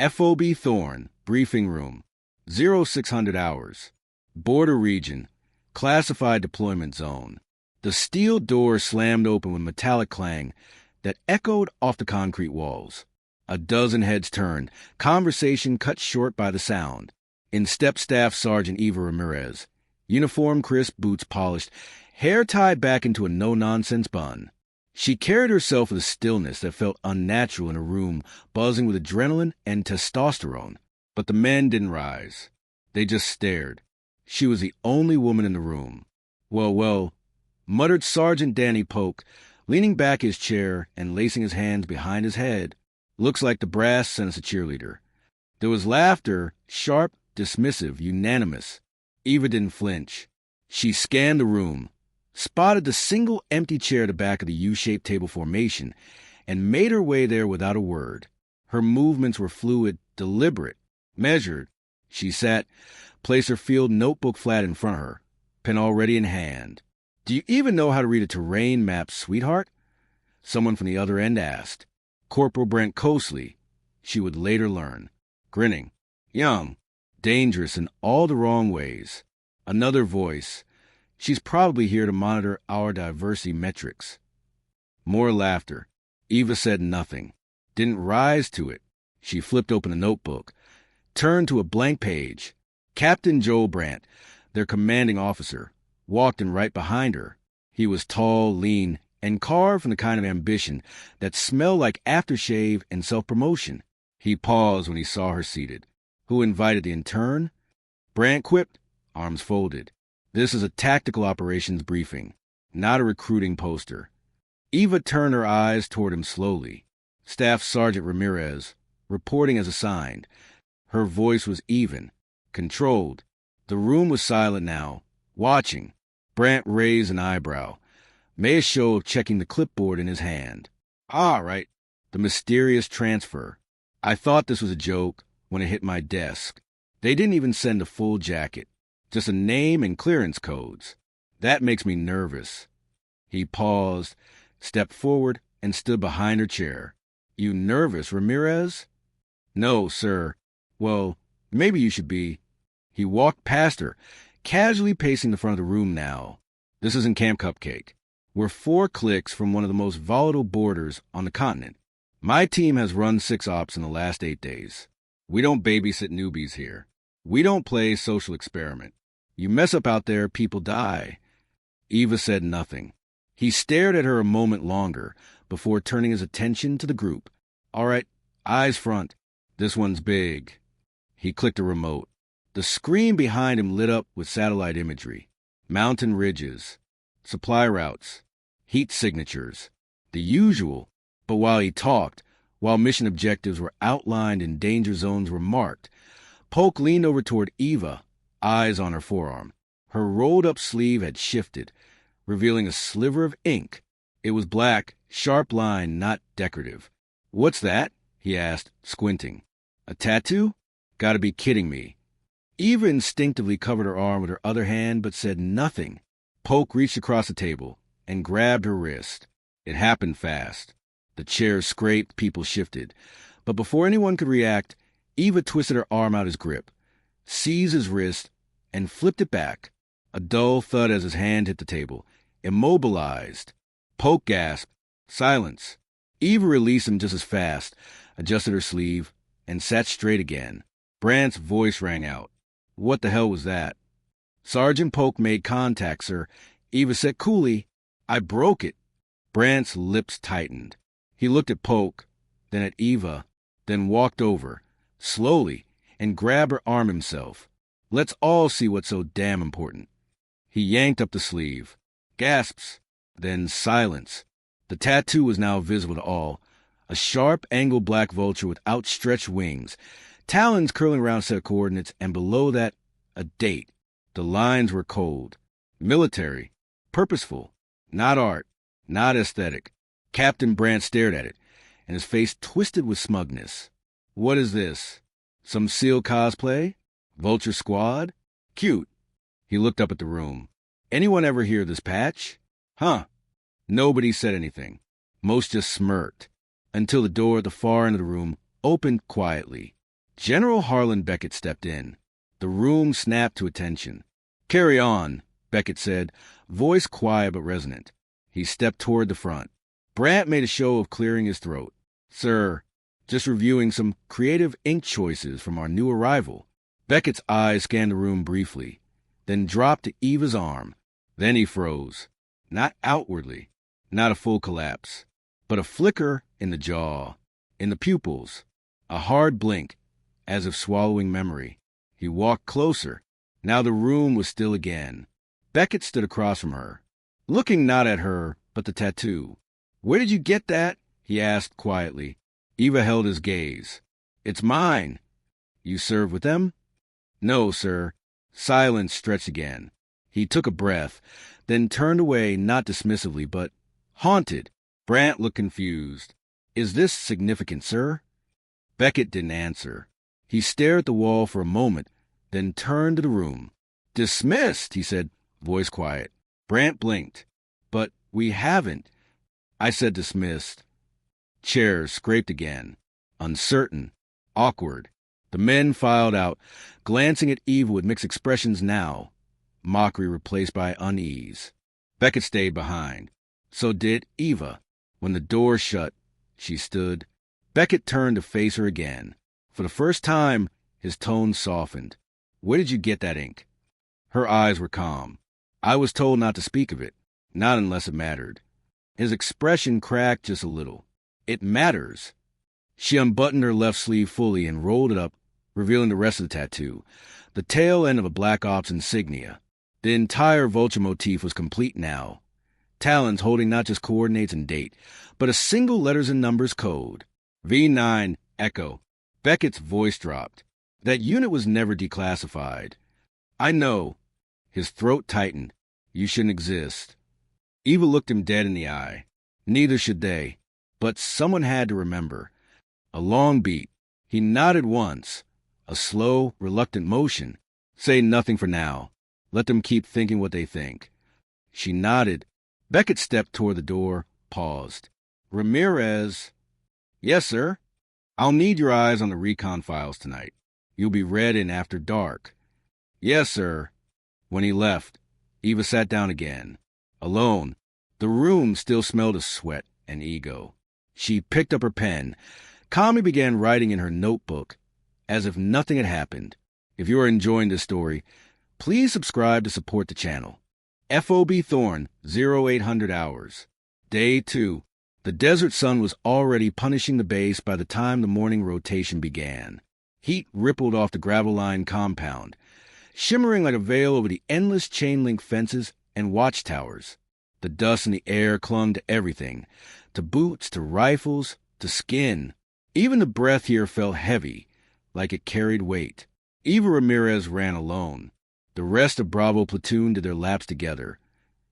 FOB Thorn, briefing room, 0600 hours. Border region, classified deployment zone. The steel door slammed open with metallic clang that echoed off the concrete walls. A dozen heads turned, conversation cut short by the sound. In stepped Staff Sergeant Eva Ramirez, uniform crisp, boots polished, hair tied back into a no-nonsense bun. She carried herself with a stillness that felt unnatural in a room buzzing with adrenaline and testosterone. But the men didn't rise. They just stared. She was the only woman in the room. Well, muttered Sergeant Danny Polk, leaning back his chair and lacing his hands behind his head. Looks like the brass sent us a cheerleader. There was laughter, sharp, dismissive, unanimous. Eva didn't flinch. She scanned the room, spotted the single empty chair at the back of the U-shaped table formation, and made her way there without a word. Her movements were fluid, deliberate, measured. She sat, placed her field notebook flat in front of her, pen already in hand. "Do you even know how to read a terrain map, sweetheart?" Someone from the other end asked. Corporal Brent Coasley, she would later learn. Grinning. Young. Dangerous in all the wrong ways. Another voice. She's probably here to monitor our diversity metrics. More laughter. Eva said nothing. Didn't rise to it. She flipped open a notebook. Turned to a blank page. Captain Joel Brandt, their commanding officer, walked in right behind her. He was tall, lean, and carved from the kind of ambition that smelled like aftershave and self-promotion. He paused when he saw her seated. Who invited the intern? Brandt quipped, arms folded. This is a tactical operations briefing, not a recruiting poster. Eva turned her eyes toward him slowly. Staff Sergeant Ramirez, reporting as assigned. Her voice was even, controlled. The room was silent now, watching. Brandt raised an eyebrow, made a show of checking the clipboard in his hand. All right, the mysterious transfer. I thought this was a joke when it hit my desk. They didn't even send a full jacket, just a name and clearance codes. That makes me nervous. He paused, stepped forward, and stood behind her chair. You nervous, Ramirez? No, sir. Well, maybe you should be. He walked past her, casually pacing the front of the room now. This isn't Camp Cupcake. We're 4 clicks from one of the most volatile borders on the continent. My team has run 6 ops in the last 8 days. We don't babysit newbies here. We don't play social experiment. You mess up out there, people die. Eva said nothing. He stared at her a moment longer before turning his attention to the group. All right, eyes front. This one's big. He clicked a remote. The screen behind him lit up with satellite imagery. Mountain ridges, supply routes, heat signatures, the usual. But while he talked, while mission objectives were outlined and danger zones were marked, Polk leaned over toward Eva, eyes on her forearm. Her rolled-up sleeve had shifted, revealing a sliver of ink. It was black, sharp line, not decorative. What's that? He asked, squinting. A tattoo? Gotta be kidding me. Eva instinctively covered her arm with her other hand, but said nothing. Polk reached across the table and grabbed her wrist. It happened fast. The chairs scraped, people shifted. But before anyone could react, Eva twisted her arm out his grip, seized his wrist, and flipped it back. A dull thud as his hand hit the table. Immobilized. Polk gasped. Silence. Eva released him just as fast, adjusted her sleeve, and sat straight again. Brandt's voice rang out. What the hell was that? Sergeant Polk made contact, sir. Eva said coolly, I broke it. Brandt's lips tightened. He looked at Polk, then at Eva, then walked over, slowly, and grabbed her arm himself. Let's all see what's so damn important. He yanked up the sleeve. Gasps. Then silence. The tattoo was now visible to all. A sharp, angled black vulture with outstretched wings, talons curling around a set of coordinates, and below that, a date. The lines were cold. Military. Purposeful. Not art. Not aesthetic. Captain Brandt stared at it, and his face twisted with smugness. What is this? Some SEAL cosplay? Vulture Squad? Cute. He looked up at the room. Anyone ever hear this patch? Huh. Nobody said anything. Most just smirked, until the door at the far end of the room opened quietly. General Harlan Beckett stepped in. The room snapped to attention. "Carry on," Beckett said, voice quiet but resonant. He stepped toward the front. Brant made a show of clearing his throat. "Sir, just reviewing some creative ink choices from our new arrival." Beckett's eyes scanned the room briefly, then dropped to Eva's arm. Then he froze. Not outwardly, not a full collapse, but a flicker in the jaw, in the pupils, a hard blink, as if swallowing memory. He walked closer. Now the room was still again. Beckett stood across from her, looking not at her, but the tattoo. "Where did you get that?" he asked quietly. Eva held his gaze. "It's mine." "You serve with them?" "No, sir." Silence stretched again. He took a breath, then turned away, not dismissively, but haunted. Brant looked confused. "Is this significant, sir?" Beckett didn't answer. He stared at the wall for a moment, then turned to the room. "Dismissed," he said, voice quiet. Brant blinked. "But we haven't." "I said dismissed." Chairs scraped again. Uncertain. Awkward. The men filed out, glancing at Eva with mixed expressions now. Mockery replaced by unease. Beckett stayed behind. So did Eva. When the door shut, she stood. Beckett turned to face her again. For the first time, his tone softened. "Where did you get that ink?" Her eyes were calm. "I was told not to speak of it, not unless it mattered." His expression cracked just a little. "It matters." She unbuttoned her left sleeve fully and rolled it up, revealing the rest of the tattoo, the tail end of a Black Ops insignia. The entire vulture motif was complete now. Talons holding not just coordinates and date, but a single letters and numbers code. V9 Echo. Beckett's voice dropped. "That unit was never declassified." "I know." His throat tightened. "You shouldn't exist." Eva looked him dead in the eye. Neither should they. But someone had to remember. A long beat. He nodded once. A slow, reluctant motion. "Say nothing for now. Let them keep thinking what they think." She nodded. Beckett stepped toward the door, paused. "Ramirez." "Yes, sir." "I'll need your eyes on the recon files tonight. You'll be read in after dark." "Yes, sir." When he left, Eva sat down again. Alone. The room still smelled of sweat and ego. She picked up her pen, calmly began writing in her notebook, as if nothing had happened. If you are enjoying this story, please subscribe to support the channel. FOB Thorn, 0800 hours. Day 2. The desert sun was already punishing the base by the time the morning rotation began. Heat rippled off the gravel-lined compound, shimmering like a veil over the endless chain-link fences and watchtowers. The dust in the air clung to everything, to boots, to rifles, to skin. Even the breath here felt heavy, like it carried weight. Eva Ramirez ran alone. The rest of Bravo platoon did their laps together.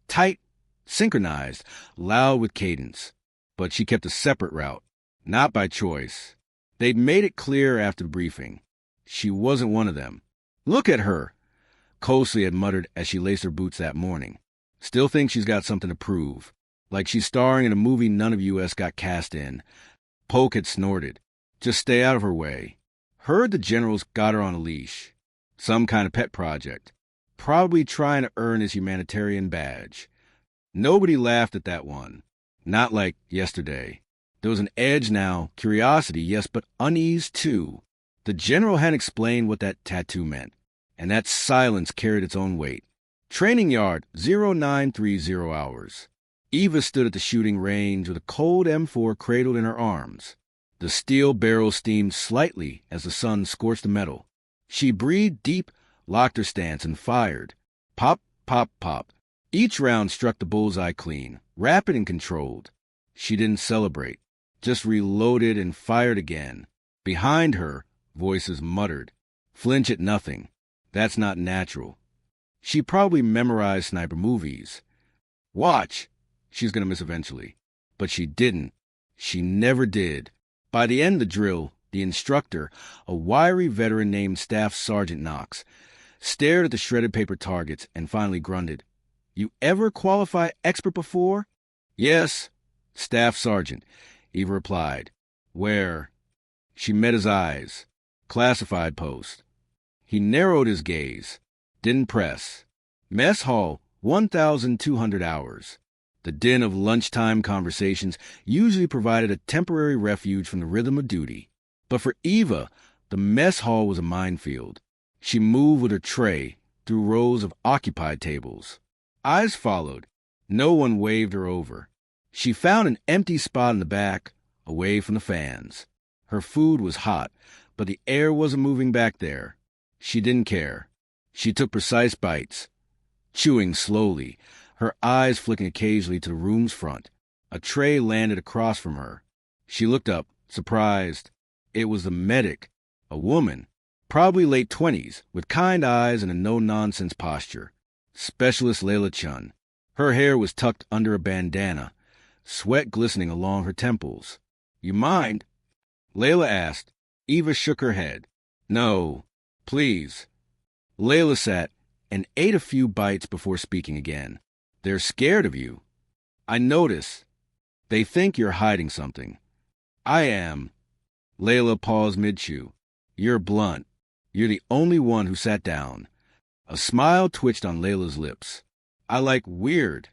Tight, synchronized, loud with cadence. But she kept a separate route, not by choice. They'd made it clear after the briefing. She wasn't one of them. "Look at her," Cosley had muttered as she laced her boots that morning. "Still thinks she's got something to prove. Like she's starring in a movie none of US got cast in." Polk had snorted. "Just stay out of her way." Heard the generals got her on a leash. Some kind of pet project. Probably trying to earn his humanitarian badge. Nobody laughed at that one. Not like yesterday. There was an edge now, curiosity, yes, but unease too. The general hadn't explained what that tattoo meant, and that silence carried its own weight. Training yard, 0930 hours. Eva stood at the shooting range with a cold M4 cradled in her arms. The steel barrel steamed slightly as the sun scorched the metal. She breathed deep, locked her stance, and fired. Pop, pop, pop. Each round struck the bullseye clean, rapid and controlled. She didn't celebrate, just reloaded and fired again. Behind her, voices muttered. "Flinch at nothing. That's not natural." She probably memorized sniper movies. "Watch." She's going to miss eventually. But she didn't. She never did. By the end of the drill, the instructor, a wiry veteran named Staff Sergeant Knox, stared at the shredded paper targets and finally grunted. "You ever qualify expert before?" "Yes, Staff Sergeant," Eva replied. "Where?" She met his eyes. Classified post. He narrowed his gaze. Didn't press. Mess hall, 1,200 hours. The din of lunchtime conversations usually provided a temporary refuge from the rhythm of duty. But for Eva, the mess hall was a minefield. She moved with her tray through rows of occupied tables. Eyes followed. No one waved her over. She found an empty spot in the back, away from the fans. Her food was hot, but the air wasn't moving back there. She didn't care. She took precise bites, chewing slowly, her eyes flicking occasionally to the room's front. A tray landed across from her. She looked up, surprised. It was the medic, a woman, probably late 20s, with kind eyes and a no-nonsense posture. Specialist Layla Chun. Her hair was tucked under a bandana, sweat glistening along her temples. "You mind?" Layla asked. Eva shook her head. "No, please." Layla sat and ate a few bites before speaking again. "They're scared of you. I notice. They think you're hiding something." "I am." Layla paused mid-chew. "You're blunt. You're the only one who sat down." A smile twitched on Layla's lips. "I like weird."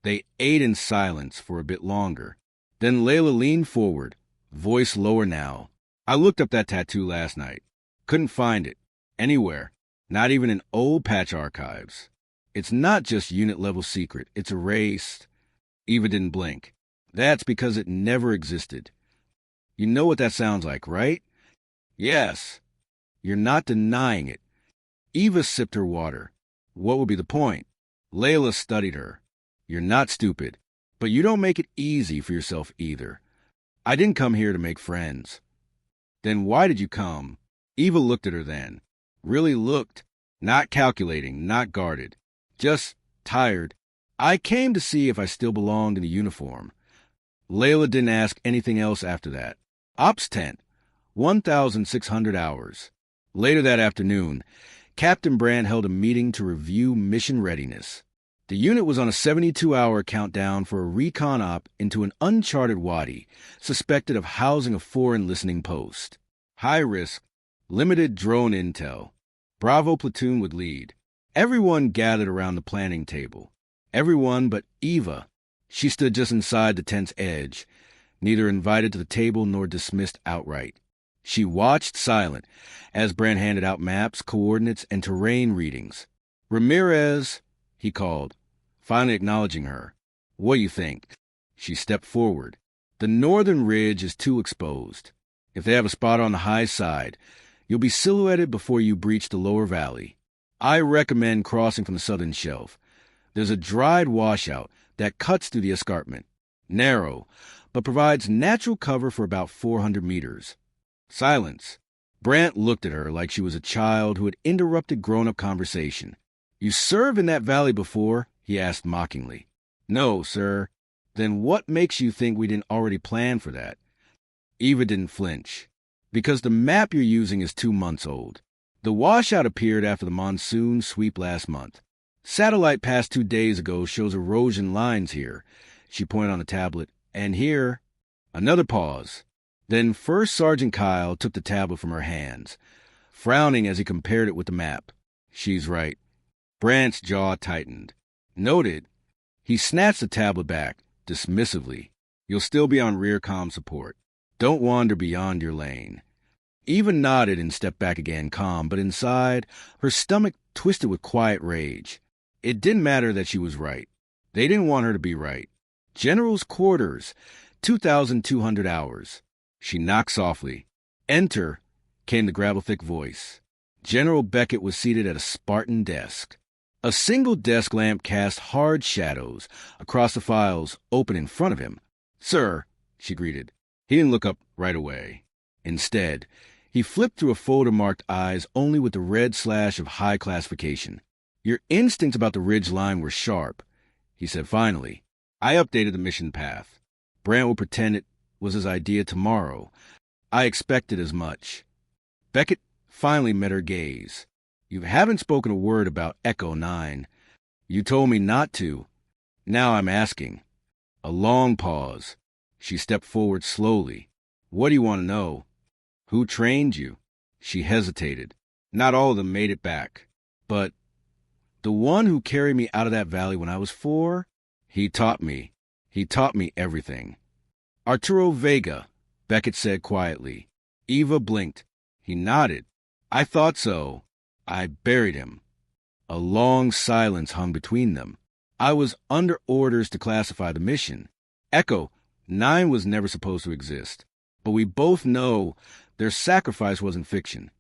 They ate in silence for a bit longer. Then Layla leaned forward, voice lower now. "I looked up that tattoo last night. Couldn't find it. Anywhere. Not even in old patch archives. It's not just unit-level secret. It's erased." Eva didn't blink. "That's because it never existed. You know what that sounds like, right?" "Yes." "You're not denying it." Eva sipped her water. "What would be the point?" Layla studied her. "You're not stupid, but you don't make it easy for yourself either. I didn't come here to make friends." "Then why did you come?" Eva looked at her then. Really looked. Not calculating, not guarded. Just tired. "I came to see if I still belonged in the uniform." Layla didn't ask anything else after that. Ops tent. 1,600 hours. Later that afternoon, Captain Brand held a meeting to review mission readiness. The unit was on a 72-hour countdown for a recon op into an uncharted wadi, suspected of housing a foreign listening post. High risk, limited drone intel. Bravo platoon would lead. Everyone gathered around the planning table. Everyone but Eva. She stood just inside the tent's edge, neither invited to the table nor dismissed outright. She watched silent as Brand handed out maps, coordinates, and terrain readings. "Ramirez," he called, finally acknowledging her. "What do you think?" She stepped forward. "The northern ridge is too exposed. If they have a spot on the high side, you'll be silhouetted before you breach the lower valley. I recommend crossing from the southern shelf. There's a dried washout that cuts through the escarpment. Narrow, but provides natural cover for about 400 meters. Silence. Brant looked at her like she was a child who had interrupted grown-up conversation. "You served in that valley before?" he asked mockingly. "No, sir." "Then what makes you think we didn't already plan for that?" Eva didn't flinch. "Because the map you're using is 2 months old. The washout appeared after the monsoon sweep last month. Satellite passed 2 days ago shows erosion lines here." She pointed on the tablet. "And here." Another pause. Then First Sergeant Kyle took the tablet from her hands, frowning as he compared it with the map. "She's right." Brant's jaw tightened. "Noted." He snatched the tablet back, dismissively. "You'll still be on rear comm support. Don't wander beyond your lane." Eva nodded and stepped back again, calm, but inside, her stomach twisted with quiet rage. It didn't matter that she was right. They didn't want her to be right. General's quarters, 2,200 hours. She knocked softly. "Enter," came the gravel-thick voice. General Beckett was seated at a Spartan desk. A single desk lamp cast hard shadows across the files open in front of him. "Sir," she greeted. He didn't look up right away. Instead, he flipped through a folder marked eyes only with the red slash of high classification. "Your instincts about the ridge line were sharp," he said finally. "I updated the mission path. Brant will pretend it was his idea tomorrow. I expected as much." Beckett finally met her gaze. "You haven't spoken a word about Echo 9. You told me not to. Now I'm asking." A long pause. She stepped forward slowly. "What do you want to know?" "Who trained you?" She hesitated. Not all of them made it back. But the one who carried me out of that valley when I was 4, he taught me. He taught me everything. Arturo Vega, Beckett said quietly. Eva blinked. He nodded. I thought so. I buried him. A long silence hung between them. I was under orders to classify the mission. Echo, 9 was never supposed to exist. But we both know their sacrifice wasn't fiction.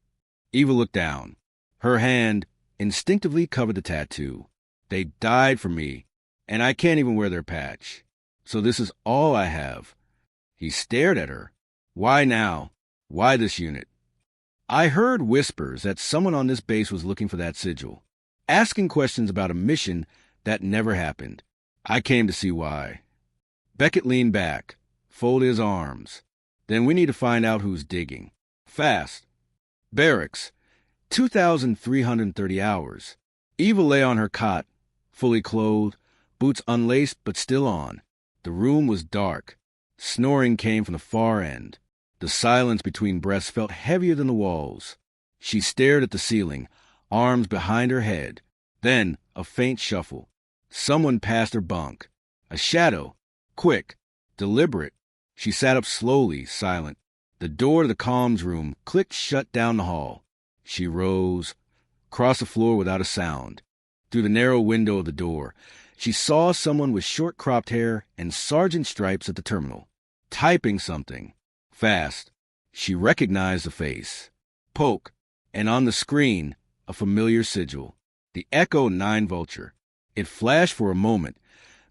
Eva looked down. Her hand instinctively covered the tattoo. They died for me, and I can't even wear their patch. So this is all I have. He stared at her. Why now? Why this unit? I heard whispers that someone on this base was looking for that sigil, asking questions about a mission that never happened. I came to see why. Beckett leaned back, folded his arms. Then we need to find out who's digging. Fast. Barracks. 2,330 hours. Eva lay on her cot, fully clothed, boots unlaced but still on. The room was dark. Snoring came from the far end. The silence between breaths felt heavier than the walls. She stared at the ceiling, arms behind her head. Then a faint shuffle. Someone passed her bunk. A shadow. Quick. Deliberate. She sat up slowly, silent. The door to the comms room clicked shut down the hall. She rose, crossed the floor without a sound. Through the narrow window of the door, she saw someone with short cropped hair and sergeant stripes at the terminal, typing something. Fast. She recognized the face. Poke, and on the screen, a familiar sigil. The Echo 9 Vulture. It flashed for a moment,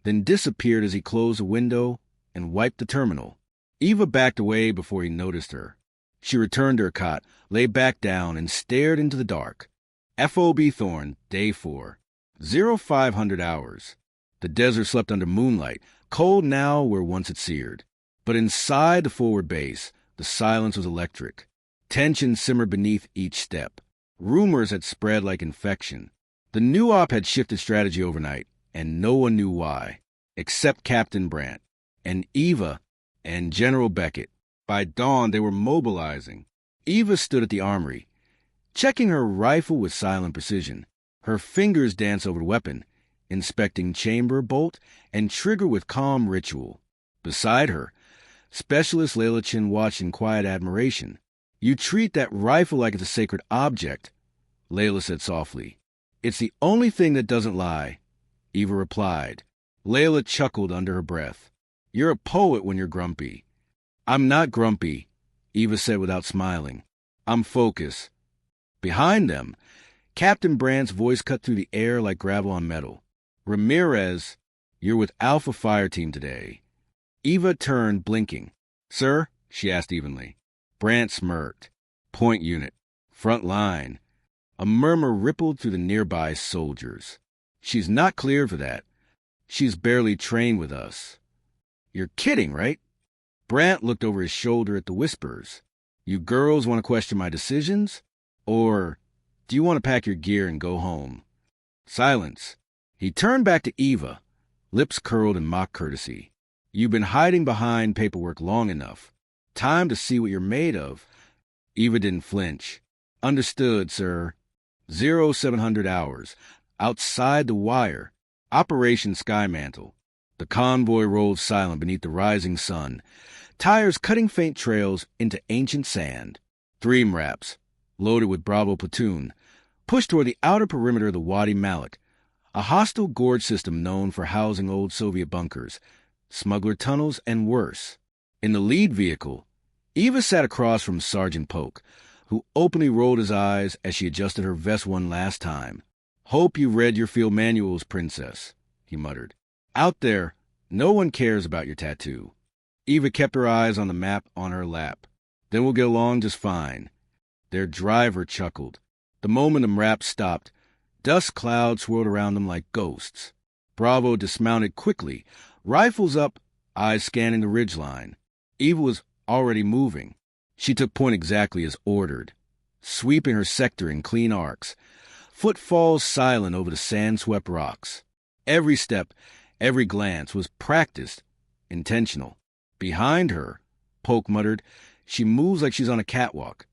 then disappeared as he closed the window and wiped the terminal. Eva backed away before he noticed her. She returned to her cot, lay back down, and stared into the dark. FOB Thorn, Day 4. 0500 hours. The desert slept under moonlight, cold now where once it seared. But inside the forward base, the silence was electric. Tension simmered beneath each step. Rumors had spread like infection. The new op had shifted strategy overnight, and no one knew why, except Captain Brandt, and Eva, and General Beckett. By dawn, they were mobilizing. Eva stood at the armory, checking her rifle with silent precision. Her fingers danced over the weapon, inspecting chamber, bolt, and trigger with calm ritual. Beside her, Specialist Layla Chin watched in quiet admiration. You treat that rifle like it's a sacred object, Layla said softly. It's the only thing that doesn't lie, Eva replied. Layla chuckled under her breath. You're a poet when you're grumpy. I'm not grumpy, Eva said without smiling. I'm focused. Behind them, Captain Brandt's voice cut through the air like gravel on metal. Ramirez, you're with Alpha Fire Team today. Eva turned, blinking. Sir? She asked evenly. Brandt smirked. Point unit. Front line. A murmur rippled through the nearby soldiers. She's not cleared for that. She's barely trained with us. You're kidding, right? Brandt looked over his shoulder at the whispers. You girls want to question my decisions? Or do you want to pack your gear and go home? Silence. He turned back to Eva, lips curled in mock courtesy. You've been hiding behind paperwork long enough. Time to see what you're made of. Eva didn't flinch. Understood, sir. 0700 hours. Outside the wire. Operation Skymantle. The convoy rolled silent beneath the rising sun, tires cutting faint trails into ancient sand. 3 MRAPs, loaded with Bravo platoon, pushed toward the outer perimeter of the Wadi Malik, a hostile gorge system known for housing old Soviet bunkers, smuggler tunnels, and worse. In the lead vehicle, Eva sat across from Sergeant Polk, who openly rolled his eyes as she adjusted her vest one last time. Hope you read your field manuals, Princess, he muttered. Out there, no one cares about your tattoo. Eva kept her eyes on the map on her lap. Then we'll get along just fine. Their driver chuckled. The moment the MRAP stopped, dust clouds swirled around them like ghosts. Bravo dismounted quickly, rifles up, eyes scanning the ridgeline. Eva was already moving. She took point exactly as ordered, sweeping her sector in clean arcs, footfalls silent over the sand-swept rocks. Every step, every glance was practiced, intentional. Behind her, Polk muttered, she moves like she's on a catwalk.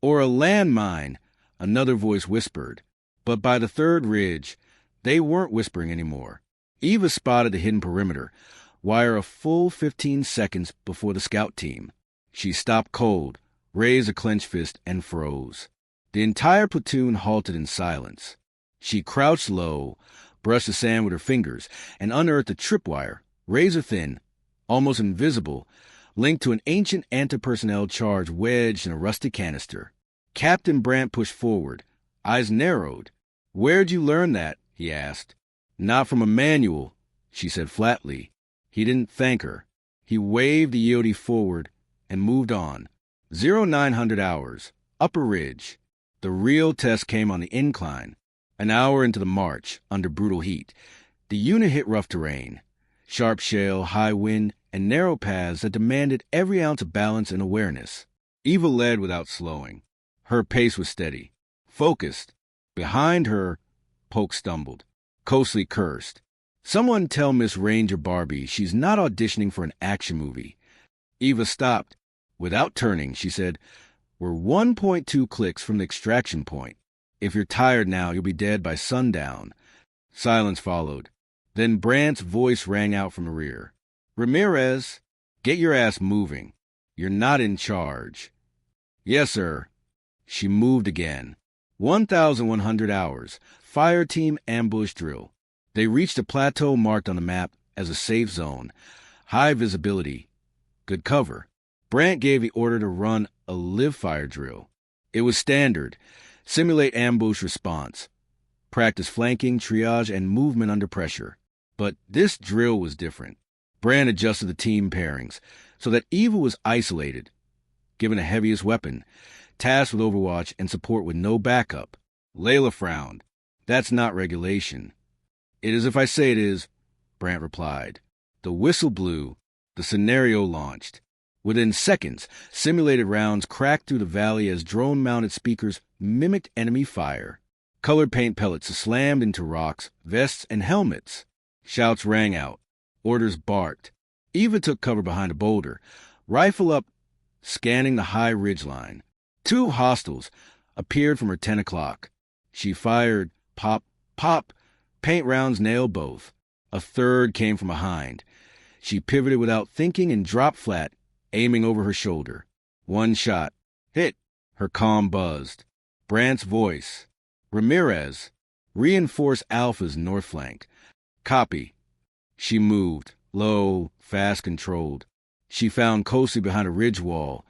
Or a landmine, another voice whispered. But by the third ridge, they weren't whispering anymore. Eva spotted the hidden perimeter, wire a full 15 seconds before the scout team. She stopped cold, raised a clenched fist, and froze. The entire platoon halted in silence. She crouched low, brushed the sand with her fingers, and unearthed a tripwire, razor-thin, almost invisible, linked to an ancient anti-personnel charge wedged in a rusty canister. Captain Brandt pushed forward, eyes narrowed. "Where'd you learn that?" he asked. "Not from a manual," she said flatly. He didn't thank her. He waved the EOD forward and moved on. 0900 hours, upper ridge. The real test came on the incline. An hour into the march, under brutal heat, the unit hit rough terrain. Sharp shale, high wind, and narrow paths that demanded every ounce of balance and awareness. Eva led without slowing. Her pace was steady, focused. Behind her, Polk stumbled. Coasley cursed. "Someone tell Miss Ranger Barbie she's not auditioning for an action movie." Eva stopped. Without turning, she said, "We're 1.2 clicks from the extraction point. If you're tired now, you'll be dead by sundown." Silence followed. Then Brandt's voice rang out from the rear. "Ramirez, get your ass moving. You're not in charge." "Yes, sir." She moved again. 1,100 hours. Fire team ambush drill. They reached a plateau marked on the map as a safe zone. High visibility. Good cover. Brandt gave the order to run a live fire drill. It was standard. Simulate ambush response. Practice flanking, triage, and movement under pressure. But this drill was different. Brandt adjusted the team pairings so that Eva was isolated, given the heaviest weapon, tasked with overwatch and support with no backup. Layla frowned. "That's not regulation." "It is if I say it is," Brandt replied. The whistle blew. The scenario launched. Within seconds, simulated rounds cracked through the valley as drone-mounted speakers mimicked enemy fire. Colored paint pellets slammed into rocks, vests, and helmets. Shouts rang out. Orders barked. Eva took cover behind a boulder, rifle up, scanning the high ridgeline. 2 hostiles appeared from her 10 o'clock. She fired. Pop, pop. Paint rounds nailed both. A third came from behind. She pivoted without thinking and dropped flat, aiming over her shoulder. 1 shot. Hit. Her comm buzzed. Brandt's voice. "Ramirez, reinforce Alpha's north flank." "Copy." She moved, low, fast controlled. She found Coasley behind a ridge wall,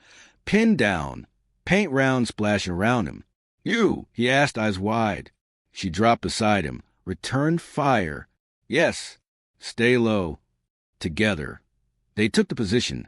pinned down, paint rounds splashing around him. "You?" he asked, eyes wide. She dropped beside him, returned fire. "Yes." "Stay low." Together. They took the position,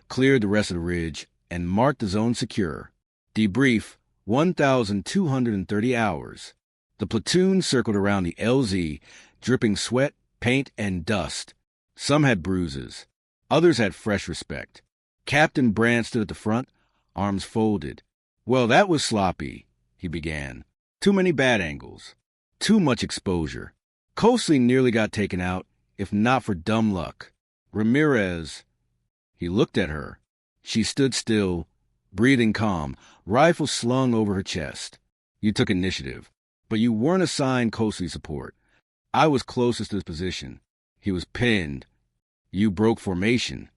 cleared the rest of the ridge, and marked the zone secure. Debrief, 1,230 hours. The platoon circled around the LZ, dripping sweat, paint, and dust. Some had bruises. Others had fresh respect. Captain Brandt stood at the front, arms folded. "Well, that was sloppy," he began. "Too many bad angles. Too much exposure. Coasley nearly got taken out, if not for dumb luck. Ramirez..." He looked at her. She stood still, breathing calm, rifle slung over her chest. "You took initiative, but you weren't assigned Coasley support. I was closest to his position. He was pinned. You broke formation."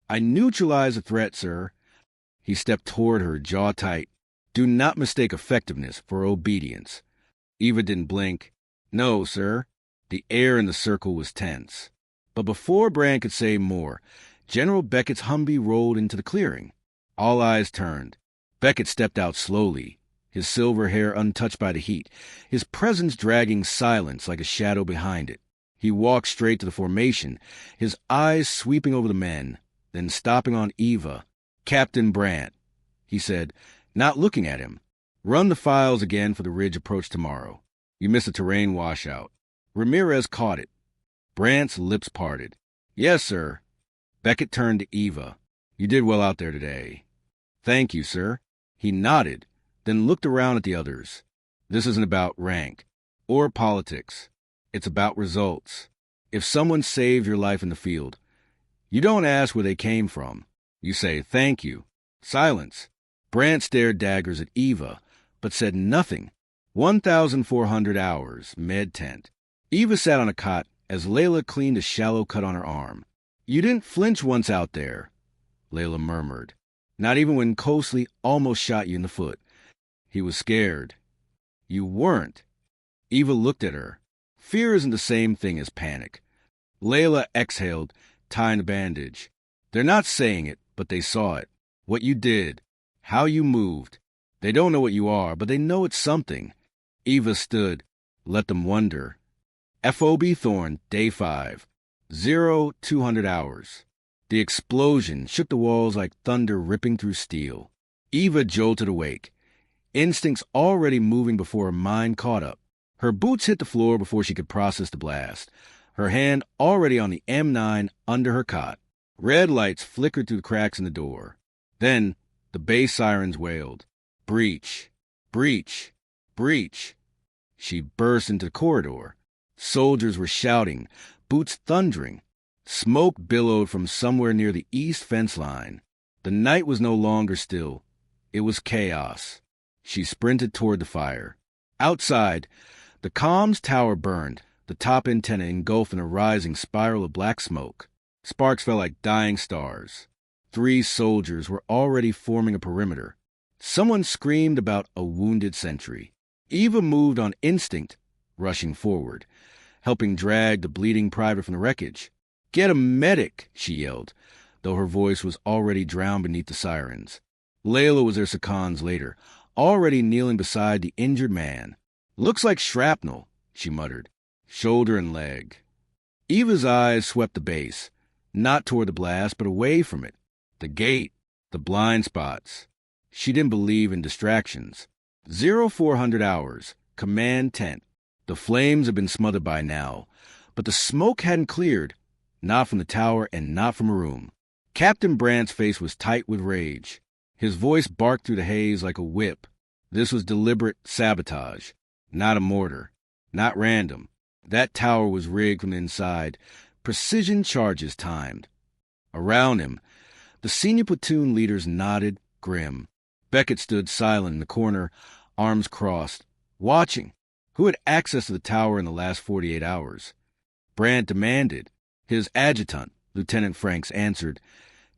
"I neutralized the threat, sir." He stepped toward her, jaw tight. "Do not mistake effectiveness for obedience." Eva didn't blink. "No, sir." The air in the circle was tense. But before Brandt could say more, General Beckett's Humvee rolled into the clearing. All eyes turned. Beckett stepped out slowly, his silver hair untouched by the heat, his presence dragging silence like a shadow behind it. He walked straight to the formation, his eyes sweeping over the men, then stopping on Eva. "Captain Brandt," he said, not looking at him. "Run the files again for the ridge approach tomorrow. You missed a terrain washout." Ramirez caught it. Brandt's lips parted. "Yes, sir." Beckett turned to Eva. "You did well out there today." "Thank you, sir." He nodded, then looked around at the others. "This isn't about rank or politics. It's about results. If someone saved your life in the field, you don't ask where they came from. You say, 'Thank you.'" Silence. Brant stared daggers at Eva, but said nothing. 1,400 hours, med tent. Eva sat on a cot as Layla cleaned a shallow cut on her arm. You didn't flinch once out there, Layla murmured. Not even when Cosley almost shot you in the foot. He was scared. You weren't. Eva looked at her. Fear isn't the same thing as panic. Layla exhaled, tying the bandage. They're not saying it, but they saw it. What you did. How you moved. They don't know what you are, but they know it's something. Eva stood. Let them wonder. FOB Thorn, Day 5. 200 hours. The explosion shook the walls like thunder ripping through steel. Eva jolted awake, instincts already moving before her mind caught up. Her boots hit the floor before she could process the blast, her hand already on the M9 under her cot. Red lights flickered through the cracks in the door. Then the bay sirens wailed. Breach! Breach! Breach! She burst into the corridor. Soldiers were shouting, boots thundering. Smoke billowed from somewhere near the east fence line. The night was no longer still. It was chaos. She sprinted toward the fire. Outside, the comms tower burned, the top antenna engulfed in a rising spiral of black smoke. Sparks fell like dying stars. 3 soldiers were already forming a perimeter. Someone screamed about a wounded sentry. Eva moved on instinct, rushing forward, helping drag the bleeding private from the wreckage. Get a medic, she yelled, though her voice was already drowned beneath the sirens. Layla was their seconds later, already kneeling beside the injured man. Looks like shrapnel, she muttered. Shoulder and leg. Eva's eyes swept the base, not toward the blast, but away from it. The gate, the blind spots. She didn't believe in distractions. 0400 hours, command tent. The flames had been smothered by now, but the smoke hadn't cleared, not from the tower and not from a room. Captain Brandt's face was tight with rage. His voice barked through the haze like a whip. This was deliberate sabotage, not a mortar, not random. That tower was rigged from the inside, precision charges timed. Around him, the senior platoon leaders nodded, grim. Beckett stood silent in the corner, arms crossed, watching. Who had access to the tower in the last 48 hours? Brandt demanded. His adjutant, Lieutenant Franks, answered.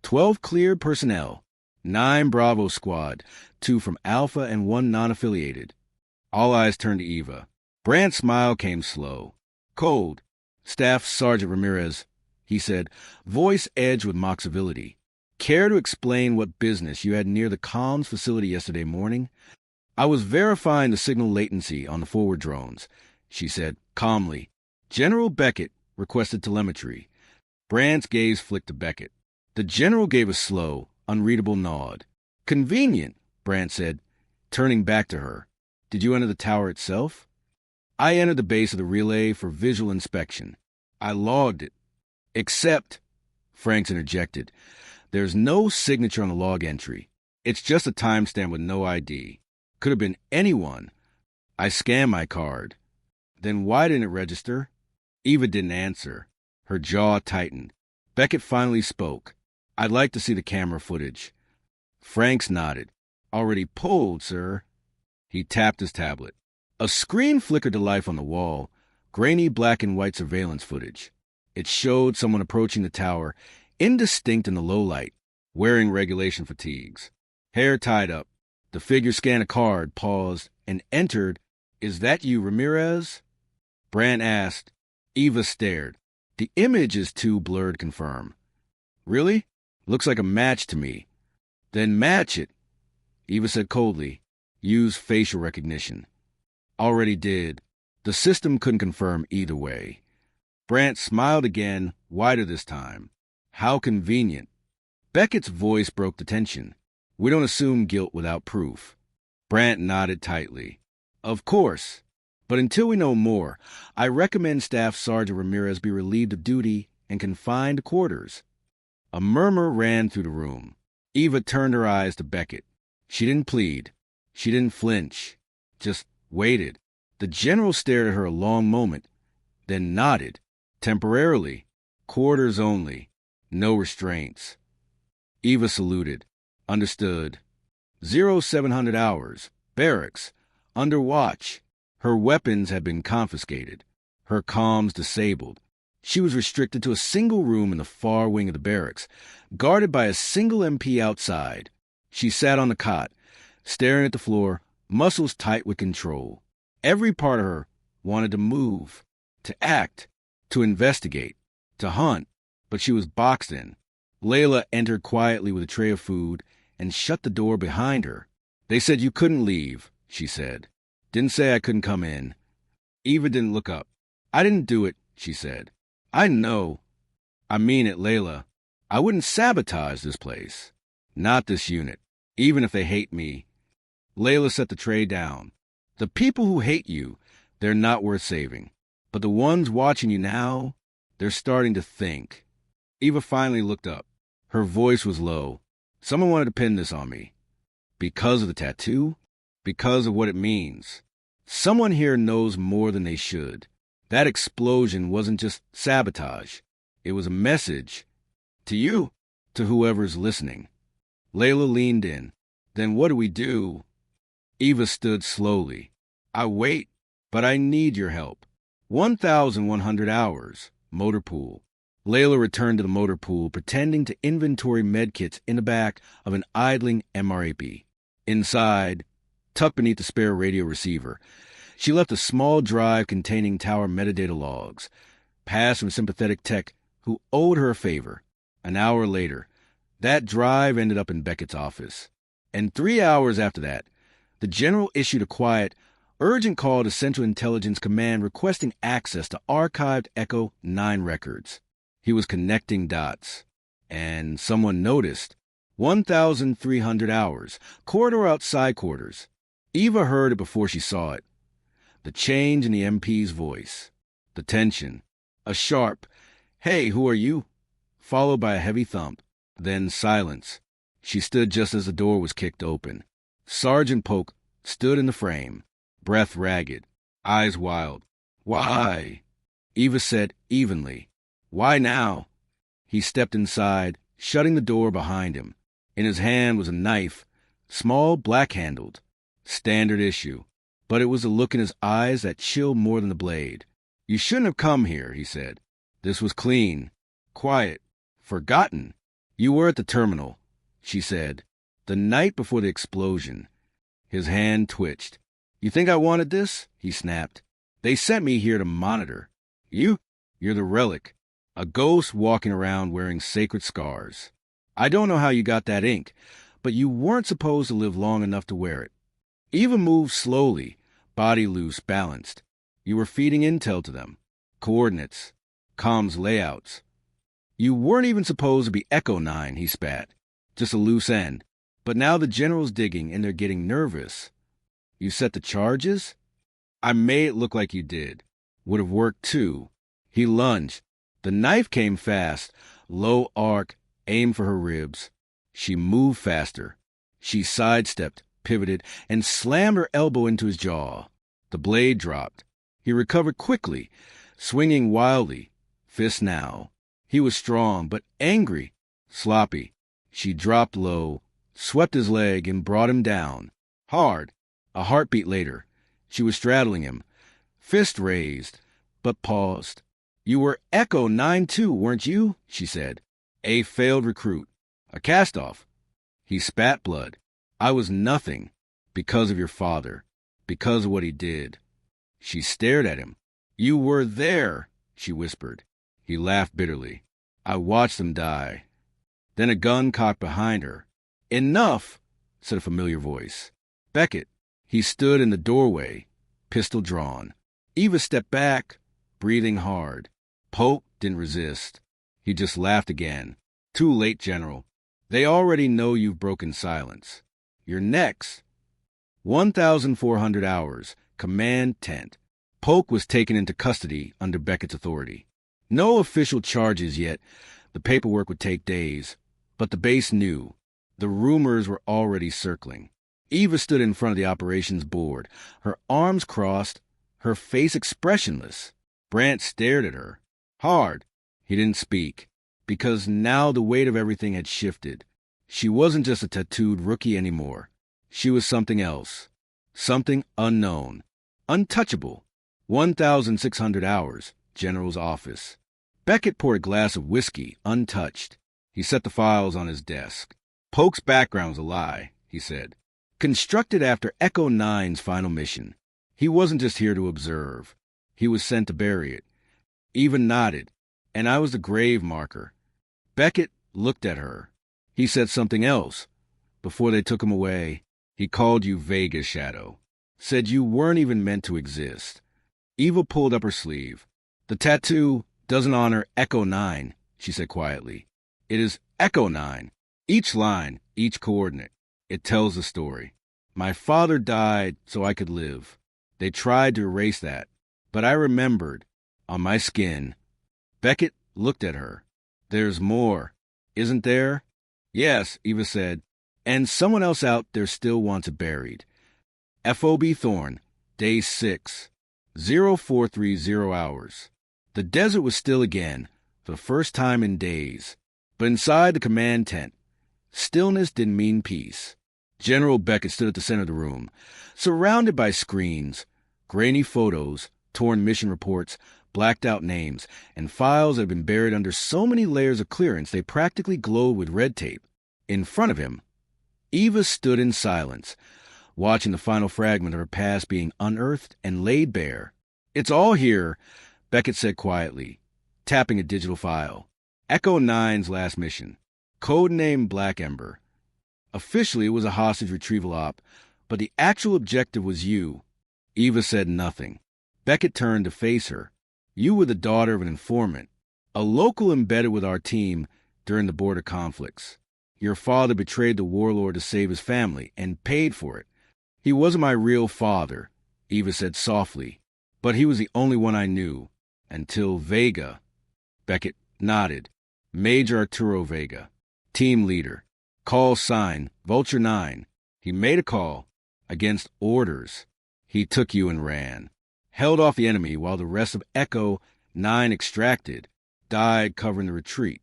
12 cleared personnel. 9 Bravo squad, 2 from Alpha and 1 non-affiliated. All eyes turned to Eva. Brandt's smile came slow. Cold. Staff Sergeant Ramirez, he said, voice edged with mock civility. Care to explain what business you had near the comms facility yesterday morning? I was verifying the signal latency on the forward drones, she said, calmly. General Beckett requested telemetry. Brandt's gaze flicked to Beckett. The general gave a slow, unreadable nod. Convenient, Brandt said, turning back to her. Did you enter the tower itself? I entered the base of the relay for visual inspection. I logged it. Except, Franks interjected, there's no signature on the log entry. It's just a timestamp with no ID. Could have been anyone. I scanned my card. Then why didn't it register? Eva didn't answer. Her jaw tightened. Beckett finally spoke. I'd like to see the camera footage. Franks nodded. Already pulled, sir. He tapped his tablet. A screen flickered to life on the wall, grainy black and white surveillance footage. It showed someone approaching the tower, indistinct in the low light, wearing regulation fatigues. Hair tied up. The figure scanned a card, paused, and entered. Is that you, Ramirez? Brandt asked. Eva stared. The image is too blurred to confirm. Really? Looks like a match to me. Then match it. Eva said coldly. Use facial recognition. Already did. The system couldn't confirm either way. Brandt smiled again, wider this time. How convenient. Beckett's voice broke the tension. We don't assume guilt without proof. Brandt nodded tightly. Of course. But until we know more, I recommend Staff Sergeant Ramirez be relieved of duty and confined to quarters. A murmur ran through the room. Eva turned her eyes to Beckett. She didn't plead. She didn't flinch. Just waited. The general stared at her a long moment, then nodded. Temporarily. Quarters only. No restraints. Eva saluted. Understood. 0700 hours. Barracks. Under watch. Her weapons had been confiscated. Her comms disabled. She was restricted to a single room in the far wing of the barracks, guarded by a single MP outside. She sat on the cot, staring at the floor, muscles tight with control. Every part of her wanted to move, to act, to investigate, to hunt, but she was boxed in. Layla entered quietly with a tray of food and shut the door behind her. They said you couldn't leave, she said. Didn't say I couldn't come in. Eva didn't look up. I didn't do it, she said. I know. I mean it, Layla. I wouldn't sabotage this place. Not this unit, even if they hate me. Layla set the tray down. The people who hate you, they're not worth saving. But the ones watching you now, they're starting to think. Eva finally looked up. Her voice was low. Someone wanted to pin this on me. Because of the tattoo? Because of what it means. Someone here knows more than they should. That explosion wasn't just sabotage. It was a message. To you. To whoever's listening. Layla leaned in. Then what do we do? Eva stood slowly. I wait, but I need your help. 1,100 hours. Motor pool. Layla returned to the motor pool, pretending to inventory medkits in the back of an idling MRAP. Inside, tucked beneath the spare radio receiver, she left a small drive containing tower metadata logs, passed from a sympathetic tech who owed her a favor. An hour later, that drive ended up in Beckett's office. And 3 hours after that, the general issued a quiet, urgent call to Central Intelligence Command requesting access to archived Echo 9 records. He was connecting dots. And someone noticed. 1,300 hours. Corridor outside quarters. Eva heard it before she saw it. The change in the MP's voice. The tension. A sharp, "Hey, who are you?" followed by a heavy thump. Then silence. She stood just as the door was kicked open. Sergeant Polk stood in the frame, breath ragged, eyes wild. "Why?" Eva said evenly. "Why now?" He stepped inside, shutting the door behind him. In his hand was a knife, small, black-handled. Standard issue. But it was the look in his eyes that chilled more than the blade. "You shouldn't have come here," he said. "This was clean. Quiet. Forgotten. You were at the terminal," she said. "The night before the explosion." His hand twitched. "You think I wanted this?" he snapped. "They sent me here to monitor. You're the relic. A ghost walking around wearing sacred scars. I don't know how you got that ink, but you weren't supposed to live long enough to wear it." Eva moved slowly, body loose, balanced. "You were feeding intel to them. Coordinates. Comms layouts. You weren't even supposed to be Echo 9, he spat. Just a loose end. But now the general's digging and they're getting nervous. You set the charges? I made it look like you did. Would have worked too." He lunged. The knife came fast, low arc, aimed for her ribs. She moved faster. She sidestepped, pivoted, and slammed her elbow into his jaw. The blade dropped. He recovered quickly, swinging wildly. Fist now. He was strong, but angry, sloppy. She dropped low, swept his leg, and brought him down. Hard. A heartbeat later, she was straddling him, fist raised, but paused. "You were Echo 9 too, weren't you?" she said. "A failed recruit. A cast-off." He spat blood. "I was nothing. Because of your father. Because of what he did." She stared at him. "You were there," she whispered. He laughed bitterly. "I watched them die." Then a gun cocked behind her. "Enough," said a familiar voice. Beckett. He stood in the doorway, pistol drawn. Eva stepped back, breathing hard. Polk didn't resist. He just laughed again. "Too late, General. They already know you've broken silence. You're next." 1,400 hours. Command tent. Polk was taken into custody under Beckett's authority. No official charges yet. The paperwork would take days. But the base knew. The rumors were already circling. Eva stood in front of the operations board, her arms crossed, her face expressionless. Brant stared at her. Hard. He didn't speak, because now the weight of everything had shifted. She wasn't just a tattooed rookie anymore. She was something else. Something unknown. Untouchable. 1,600 hours. General's office. Beckett poured a glass of whiskey, untouched. He set the files on his desk. Polk's background was a lie, he said. Constructed after Echo 9's final mission. He wasn't just here to observe. He was sent to bury it. Eva nodded, and I was the grave marker. Beckett looked at her. He said something else. Before they took him away, he called you Vega's shadow. Said you weren't even meant to exist. Eva pulled up her sleeve. The tattoo doesn't honor Echo 9, she said quietly. It is Echo 9. Each line, each coordinate. It tells a story. My father died so I could live. They tried to erase that, but I remembered, on my skin. Beckett looked at her. There's more, isn't there? Yes, Eva said, and someone else out there still wants it buried. FOB Thorn, day 6, 0430 hours. The desert was still again, for the first time in days. But inside the command tent, stillness didn't mean peace. General Beckett stood at the center of the room, surrounded by screens, grainy photos, torn mission reports, blacked-out names, and files that had been buried under so many layers of clearance they practically glowed with red tape. In front of him, Eva stood in silence, watching the final fragment of her past being unearthed and laid bare. It's all here, Beckett said quietly, tapping a digital file. Echo 9's last mission. Codename Black Ember. Officially, it was a hostage retrieval op, but the actual objective was you. Eva said nothing. Beckett turned to face her. You were the daughter of an informant, a local embedded with our team during the border conflicts. Your father betrayed the warlord to save his family and paid for it. He wasn't my real father, Eva said softly, but he was the only one I knew, until Vega. Beckett nodded. Major Arturo Vega, team leader. Call sign, Vulture 9. He made a call. Against orders. He took you and ran. Held off the enemy while the rest of Echo 9 extracted. Died covering the retreat.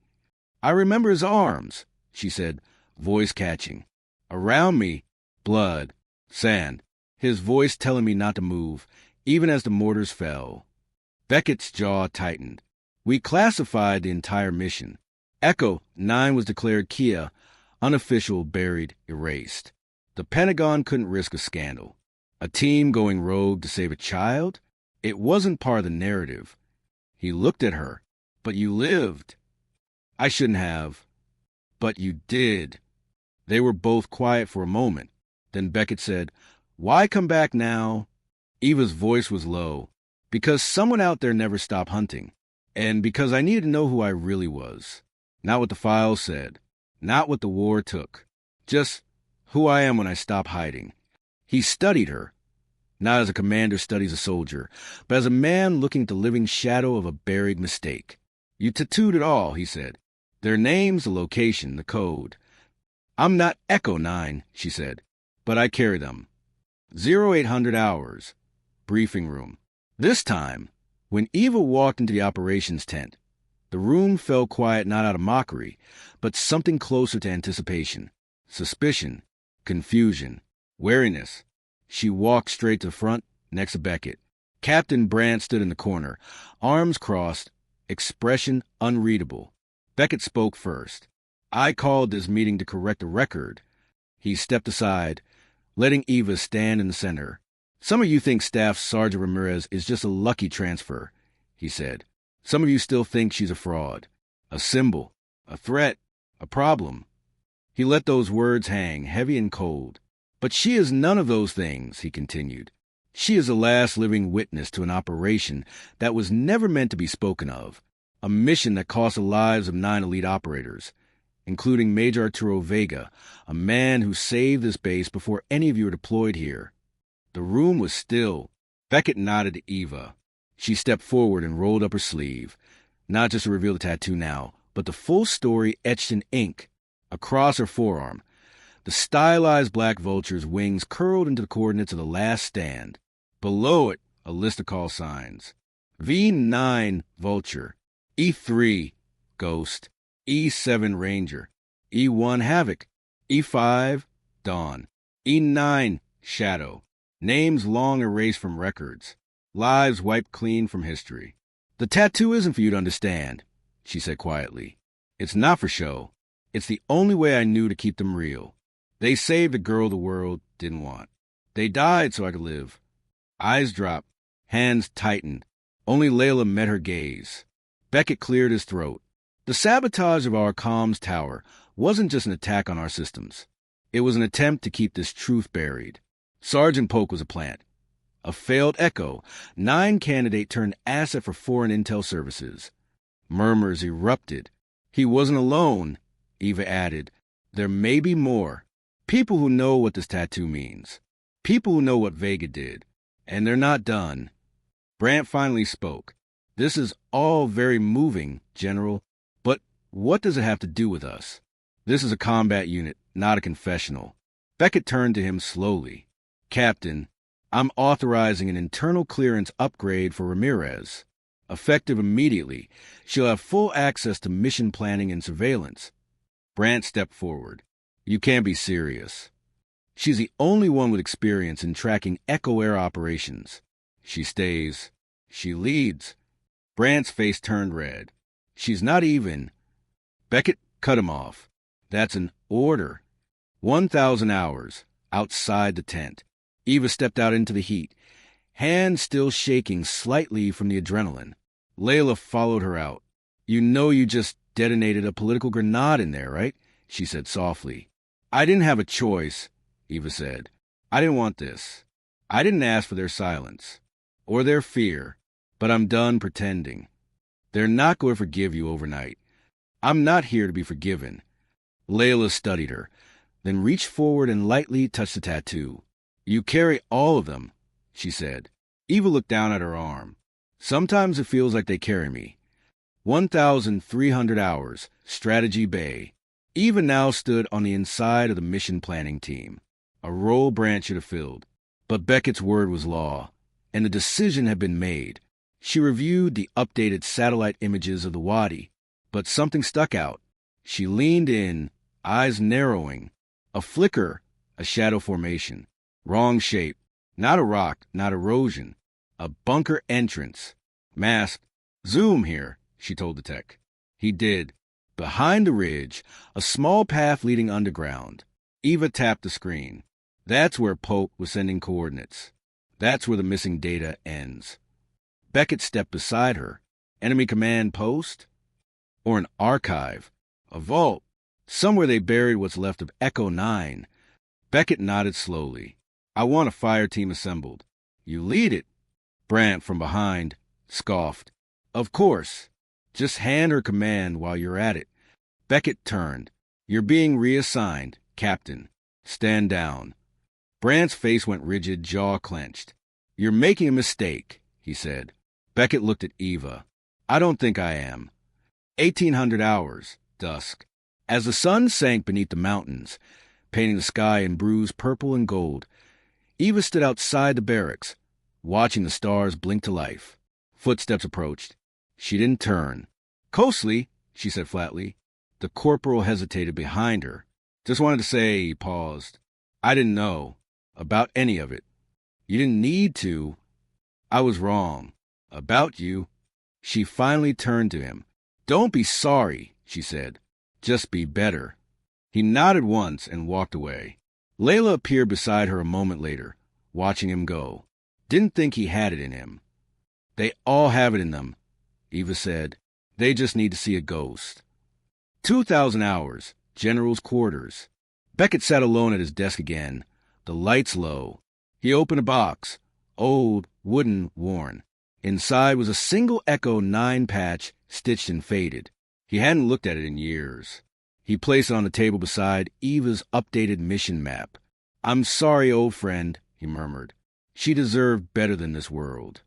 I remember his arms, she said, voice catching. Around me, blood, sand. His voice telling me not to move, even as the mortars fell. Beckett's jaw tightened. We classified the entire mission. Echo 9 was declared Kia, unofficial, buried, erased. The Pentagon couldn't risk a scandal. A team going rogue to save a child? It wasn't part of the narrative. He looked at her. But you lived. I shouldn't have. But you did. They were both quiet for a moment. Then Beckett said, Why come back now? Eva's voice was low. Because someone out there never stopped hunting. And because I needed to know who I really was. Not what the files said. Not what the war took. Just who I am when I stop hiding. He studied her. Not as a commander studies a soldier, but as a man looking at the living shadow of a buried mistake. You tattooed it all, he said. Their names, the location, the code. I'm not Echo 9, she said, but I carry them. 0800 hours. Briefing room. This time, when Eva walked into the operations tent, the room fell quiet not out of mockery, but something closer to anticipation. Suspicion. Confusion. Wariness. She walked straight to the front, next to Beckett. Captain Brandt stood in the corner, arms crossed, expression unreadable. Beckett spoke first. I called this meeting to correct a record. He stepped aside, letting Eva stand in the center. Some of you think Staff Sergeant Ramirez is just a lucky transfer, he said. Some of you still think she's a fraud, a symbol, a threat, a problem. He let those words hang, heavy and cold. But she is none of those things, he continued. She is the last living witness to an operation that was never meant to be spoken of, a mission that cost the lives of 9 elite operators, including Major Arturo Vega, a man who saved this base before any of you were deployed here. The room was still. Beckett nodded to Eva. She stepped forward and rolled up her sleeve, not just to reveal the tattoo now, but the full story etched in ink across her forearm. The stylized black vulture's wings curled into the coordinates of the last stand. Below it, a list of call signs. V9 Vulture, E3 Ghost, E7 Ranger, E1 Havoc, E5 Dawn. E9, Shadow. Names long erased from records. Lives wiped clean from history. The tattoo isn't for you to understand, she said quietly. It's not for show. It's the only way I knew to keep them real. They saved a girl the world didn't want. They died so I could live. Eyes dropped, hands tightened. Only Layla met her gaze. Beckett cleared his throat. The sabotage of our comms tower wasn't just an attack on our systems. It was an attempt to keep this truth buried. Sergeant Polk was a plant. A failed Echo, 9 candidate turned asset for foreign intel services. Murmurs erupted. He wasn't alone, Eva added. There may be more. People who know what this tattoo means. People who know what Vega did. And they're not done. Brant finally spoke. This is all very moving, General, but what does it have to do with us? This is a combat unit, not a confessional. Beckett turned to him slowly. Captain, I'm authorizing an internal clearance upgrade for Ramirez. Effective immediately, she'll have full access to mission planning and surveillance. Brant stepped forward. You can't be serious. She's the only one with experience in tracking Echo Air operations. She stays. She leads. Brant's face turned red. She's not even. Beckett cut him off. That's an order. 1,000 hours, outside the tent. Eva stepped out into the heat, hands still shaking slightly from the adrenaline. Layla followed her out. You know you just detonated a political grenade in there, right? She said softly. I didn't have a choice, Eva said. I didn't want this. I didn't ask for their silence. Or their fear. But I'm done pretending. They're not going to forgive you overnight. I'm not here to be forgiven. Layla studied her, then reached forward and lightly touched the tattoo. You carry all of them, she said. Eva looked down at her arm. Sometimes it feels like they carry me. 1,300 hours, Strategy Bay. Eva now stood on the inside of the mission planning team, a role Brant should have filled. But Beckett's word was law, and the decision had been made. She reviewed the updated satellite images of the Wadi, but something stuck out. She leaned in, eyes narrowing. A flicker, a shadow formation. Wrong shape. Not a rock, not erosion. A bunker entrance. Masked. Zoom here, she told the tech. He did. Behind the ridge, a small path leading underground. Eva tapped the screen. That's where Polk was sending coordinates. That's where the missing data ends. Beckett stepped beside her. Enemy command post? Or an archive? A vault? Somewhere they buried what's left of Echo 9. Beckett nodded slowly. I want a fire team assembled. You lead it. Brant, from behind, scoffed. Of course. Just hand her command while you're at it. Beckett turned. You're being reassigned, Captain. Stand down. Brant's face went rigid, jaw clenched. You're making a mistake, he said. Beckett looked at Eva. I don't think I am. 1,800 hours, dusk. As the sun sank beneath the mountains, painting the sky in bruised purple and gold, Eva stood outside the barracks, watching the stars blink to life. Footsteps approached. She didn't turn. Cosely, she said flatly. The corporal hesitated behind her. Just wanted to say, he paused. I didn't know about any of it. You didn't need to. I was wrong. About you. She finally turned to him. Don't be sorry, she said. Just be better. He nodded once and walked away. Layla appeared beside her a moment later, watching him go. Didn't think he had it in him. They all have it in them, Eva said. They just need to see a ghost. 2,000 hours, General's quarters. Beckett sat alone at his desk again, the lights low. He opened a box, old, wooden, worn. Inside was a single Echo 9 patch, stitched and faded. He hadn't looked at it in years. He placed it on the table beside Eva's updated mission map. I'm sorry, old friend, he murmured. She deserved better than this world.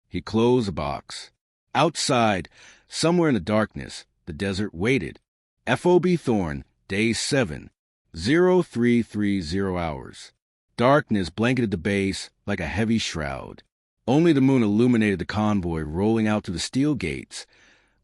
He closed the box. Outside, somewhere in the darkness, the desert waited. FOB Thorn, day 7, 0330 hours. Darkness blanketed the base like a heavy shroud. Only the moon illuminated the convoy rolling out through the steel gates.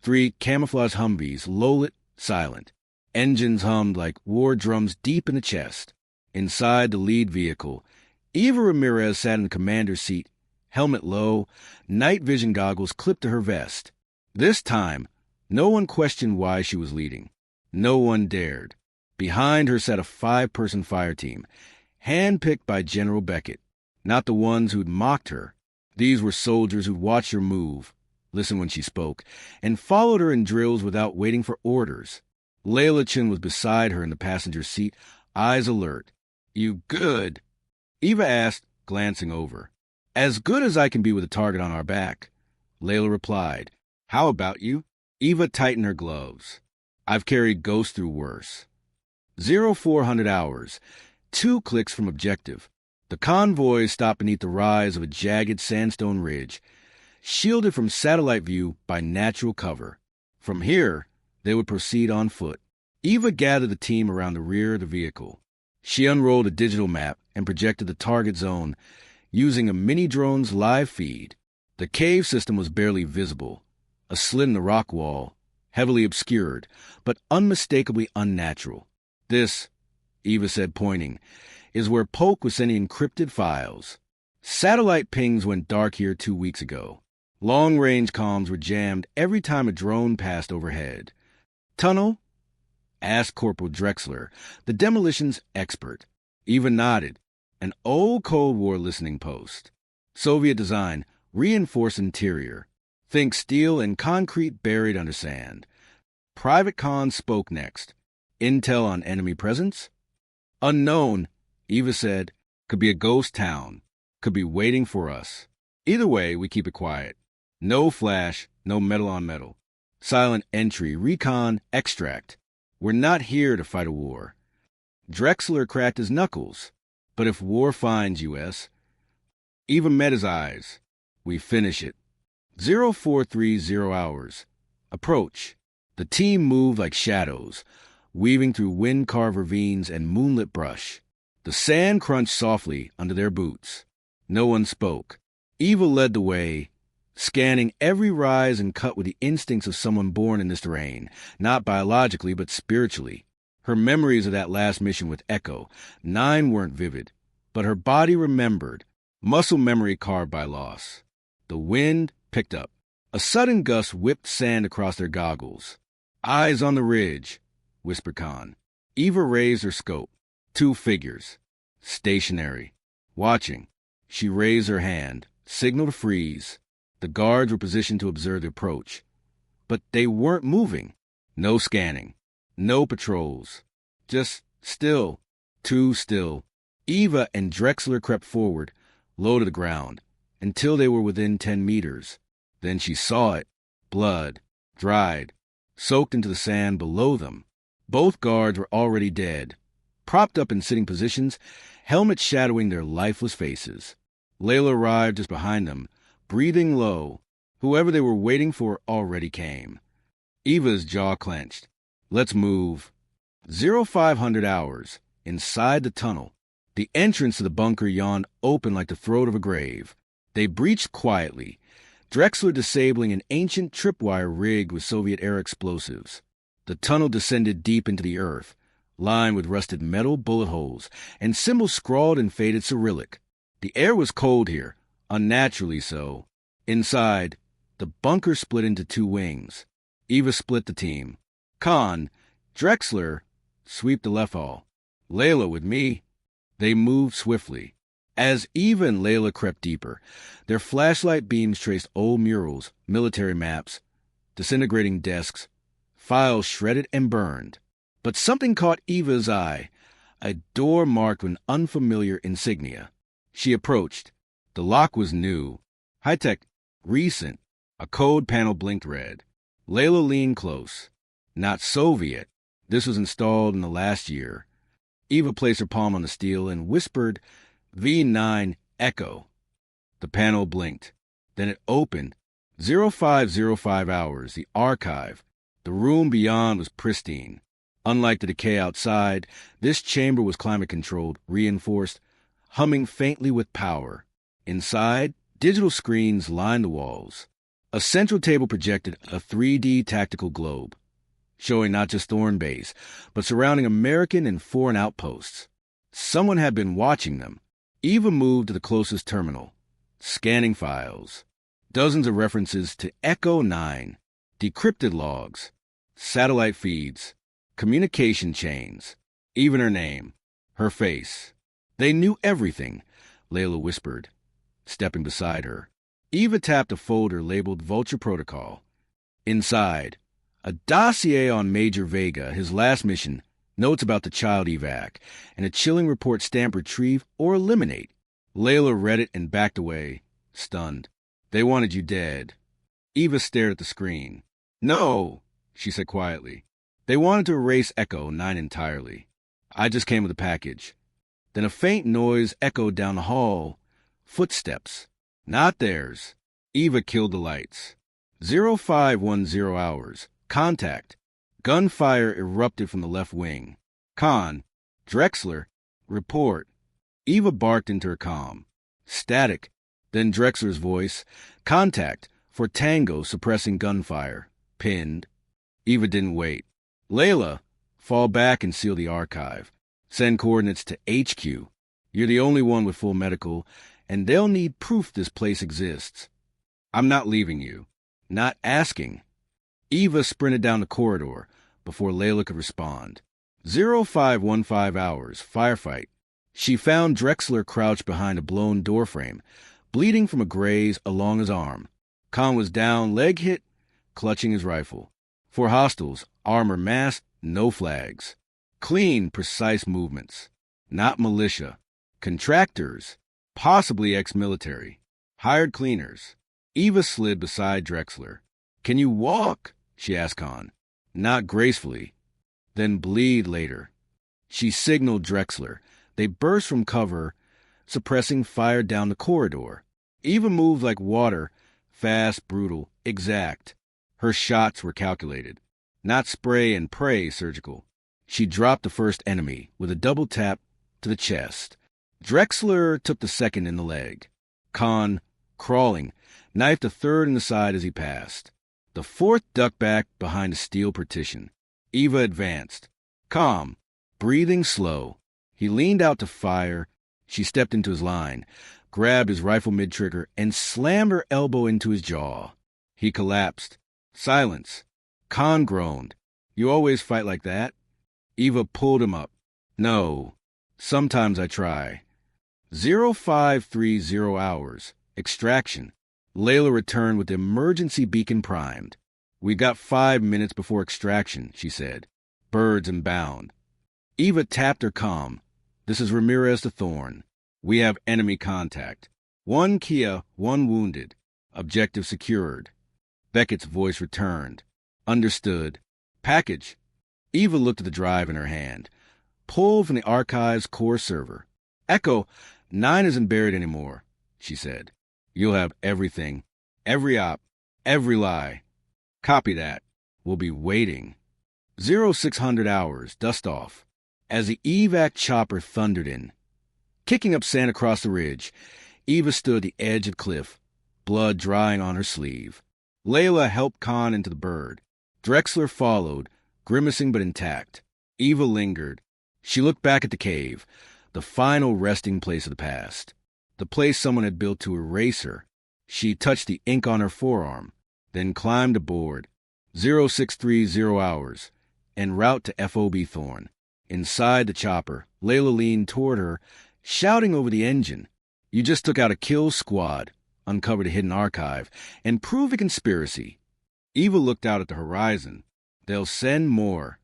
3 camouflage Humvees, low-lit, silent. Engines hummed like war drums deep in the chest. Inside the lead vehicle, Eva Ramirez sat in the commander's seat, helmet low, night vision goggles clipped to her vest. This time, no one questioned why she was leading. No one dared. Behind her sat a 5-person fire team, handpicked by General Beckett. Not the ones who'd mocked her. These were soldiers who'd watched her move, listened when she spoke, and followed her in drills without waiting for orders. Layla Chin was beside her in the passenger seat, eyes alert. "You good?" Eva asked, glancing over. "As good as I can be with a target on our back." Layla replied, "How about you?" Eva tightened her gloves. "I've carried ghosts through worse." 0400 hours, 2 clicks from objective. The convoys stopped beneath the rise of a jagged sandstone ridge, shielded from satellite view by natural cover. From here, they would proceed on foot. Eva gathered the team around the rear of the vehicle. She unrolled a digital map and projected the target zone using a mini-drone's live feed. The cave system was barely visible, a slit in the rock wall, heavily obscured, but unmistakably unnatural. "This," Eva said, pointing, "is where Polk was sending encrypted files. Satellite pings went dark here 2 weeks ago. Long-range comms were jammed every time a drone passed overhead." "Tunnel?" asked Corporal Drexler, the demolitions expert. Eva nodded. "An old Cold War listening post. Soviet design, reinforced interior. Think steel and concrete buried under sand." Private Khan spoke next. "Intel on enemy presence?" "Unknown," Eva said. "Could be a ghost town. Could be waiting for us. Either way, we keep it quiet. No flash, no metal on metal. Silent entry, recon, extract. We're not here to fight a war." Drexler cracked his knuckles. "But if war finds U.S.?" Eva met his eyes. "We finish it." 0430 hours. Approach. The team moved like shadows, weaving through wind-carved ravines and moonlit brush. The sand crunched softly under their boots. No one spoke. Eva led the way, scanning every rise and cut with the instincts of someone born in this terrain, not biologically but spiritually. Her memories of that last mission with Echo, 9 weren't vivid, but her body remembered, muscle memory carved by loss. The wind picked up. A sudden gust whipped sand across their goggles. "Eyes on the ridge," whispered Khan. Eva raised her scope. 2 figures. Stationary. Watching. She raised her hand, signal to freeze. The guards were positioned to observe the approach. But they weren't moving. No scanning. No patrols. Just still. Too still. Eva and Drexler crept forward, low to the ground, until they were within 10 meters. Then she saw it. Blood. Dried. Soaked into the sand below them. Both guards were already dead, propped up in sitting positions, helmets shadowing their lifeless faces. Layla arrived just behind them, breathing low. Whoever they were waiting for already came. Eva's jaw clenched. "Let's move." 0500 hours. Inside the tunnel. The entrance to the bunker yawned open like the throat of a grave. They breached quietly, Drexler disabling an ancient tripwire rigged with Soviet-era explosives. The tunnel descended deep into the earth, lined with rusted metal bullet holes and symbols scrawled in faded Cyrillic. The air was cold here, unnaturally so. Inside, the bunker split into 2 wings. Eva split the team. Khan, Drexler, sweep the left hall. Layla with me. They moved swiftly. As Eva and Layla crept deeper, their flashlight beams traced old murals, military maps, disintegrating desks, files shredded and burned. But something caught Eva's eye, a door marked with an unfamiliar insignia. She approached. The lock was new, high-tech, recent. A code panel blinked red. Layla leaned close. Not Soviet. This was installed in the last year. Eva placed her palm on the steel and whispered, V9 Echo. The panel blinked. Then it opened. 0505 hours, the archive. The room beyond was pristine. Unlike the decay outside, this chamber was climate-controlled, reinforced, humming faintly with power. Inside, digital screens lined the walls. A central table projected a 3D tactical globe, showing not just Thorn Base, but surrounding American and foreign outposts. Someone had been watching them. Eva moved to the closest terminal, scanning files. Dozens of references to Echo 9, decrypted logs, satellite feeds, communication chains, even her name, her face. They knew everything, Layla whispered, stepping beside her. Eva tapped a folder labeled Vulture Protocol. Inside, a dossier on Major Vega, his last mission, notes about the child evac, and a chilling report stamp retrieve or eliminate. Layla read it and backed away, stunned. They wanted you dead. Eva stared at the screen. No, she said quietly. They wanted to erase Echo 9 entirely. I just came with a package. Then a faint noise echoed down the hall. Footsteps. Not theirs. Eva killed the lights. 0510 hours. Contact. Gunfire erupted from the left wing. Con. Drexler. Report. Eva barked into her comm. Static. Then Drexler's voice. Contact. For Tango suppressing gunfire. Pinned. Eva didn't wait. Layla. Fall back and seal the archive. Send coordinates to HQ. You're the only one with full medical, and they'll need proof this place exists. I'm not leaving you. Not asking. Eva sprinted down the corridor before Layla could respond. 0515 hours. Firefight. She found Drexler crouched behind a blown doorframe, bleeding from a graze along his arm. Khan was down, leg hit, clutching his rifle. 4 hostiles, armor masked, no flags. Clean, precise movements. Not militia. Contractors. Possibly ex-military. Hired cleaners. Eva slid beside Drexler. Can you walk? She asked Khan. Not gracefully. Then bleed later. She signaled Drexler. They burst from cover, suppressing fire down the corridor. Eva moved like water, fast, brutal, exact. Her shots were calculated. Not spray and pray surgical. She dropped the first enemy with a double tap to the chest. Drexler took the second in the leg. Khan, crawling, knifed a third in the side as he passed. The fourth ducked back behind a steel partition. Eva advanced. Calm, breathing slow. He leaned out to fire. She stepped into his line, grabbed his rifle mid-trigger, and slammed her elbow into his jaw. He collapsed. Silence. Khan groaned. You always fight like that? Eva pulled him up. No. Sometimes I try. 0530 hours. Extraction. Layla returned with the emergency beacon primed. We got 5 minutes before extraction, she said. Birds and bound. Eva tapped her comm. This is Ramirez to Thorne. We have enemy contact. 1 Kia, 1 wounded. Objective secured. Beckett's voice returned. Understood. Package. Eva looked at the drive in her hand. Pulled from the archive's core server. Echo, 9 isn't buried anymore, she said. You'll have everything. Every op. Every lie. Copy that. We'll be waiting. 0600 hours. Dust off. As the evac chopper thundered in. Kicking up sand across the ridge, Eva stood at the edge of the cliff, blood drying on her sleeve. Layla helped Khan into the bird. Drexler followed, grimacing but intact. Eva lingered. She looked back at the cave, the final resting place of the past. The place someone had built to erase her. She touched the ink on her forearm, then climbed aboard. 0630 hours, en route to FOB Thorne. Inside the chopper, Layla leaned toward her, shouting over the engine. You just took out a kill squad, uncovered a hidden archive, and proved a conspiracy. Eva looked out at the horizon. They'll send more.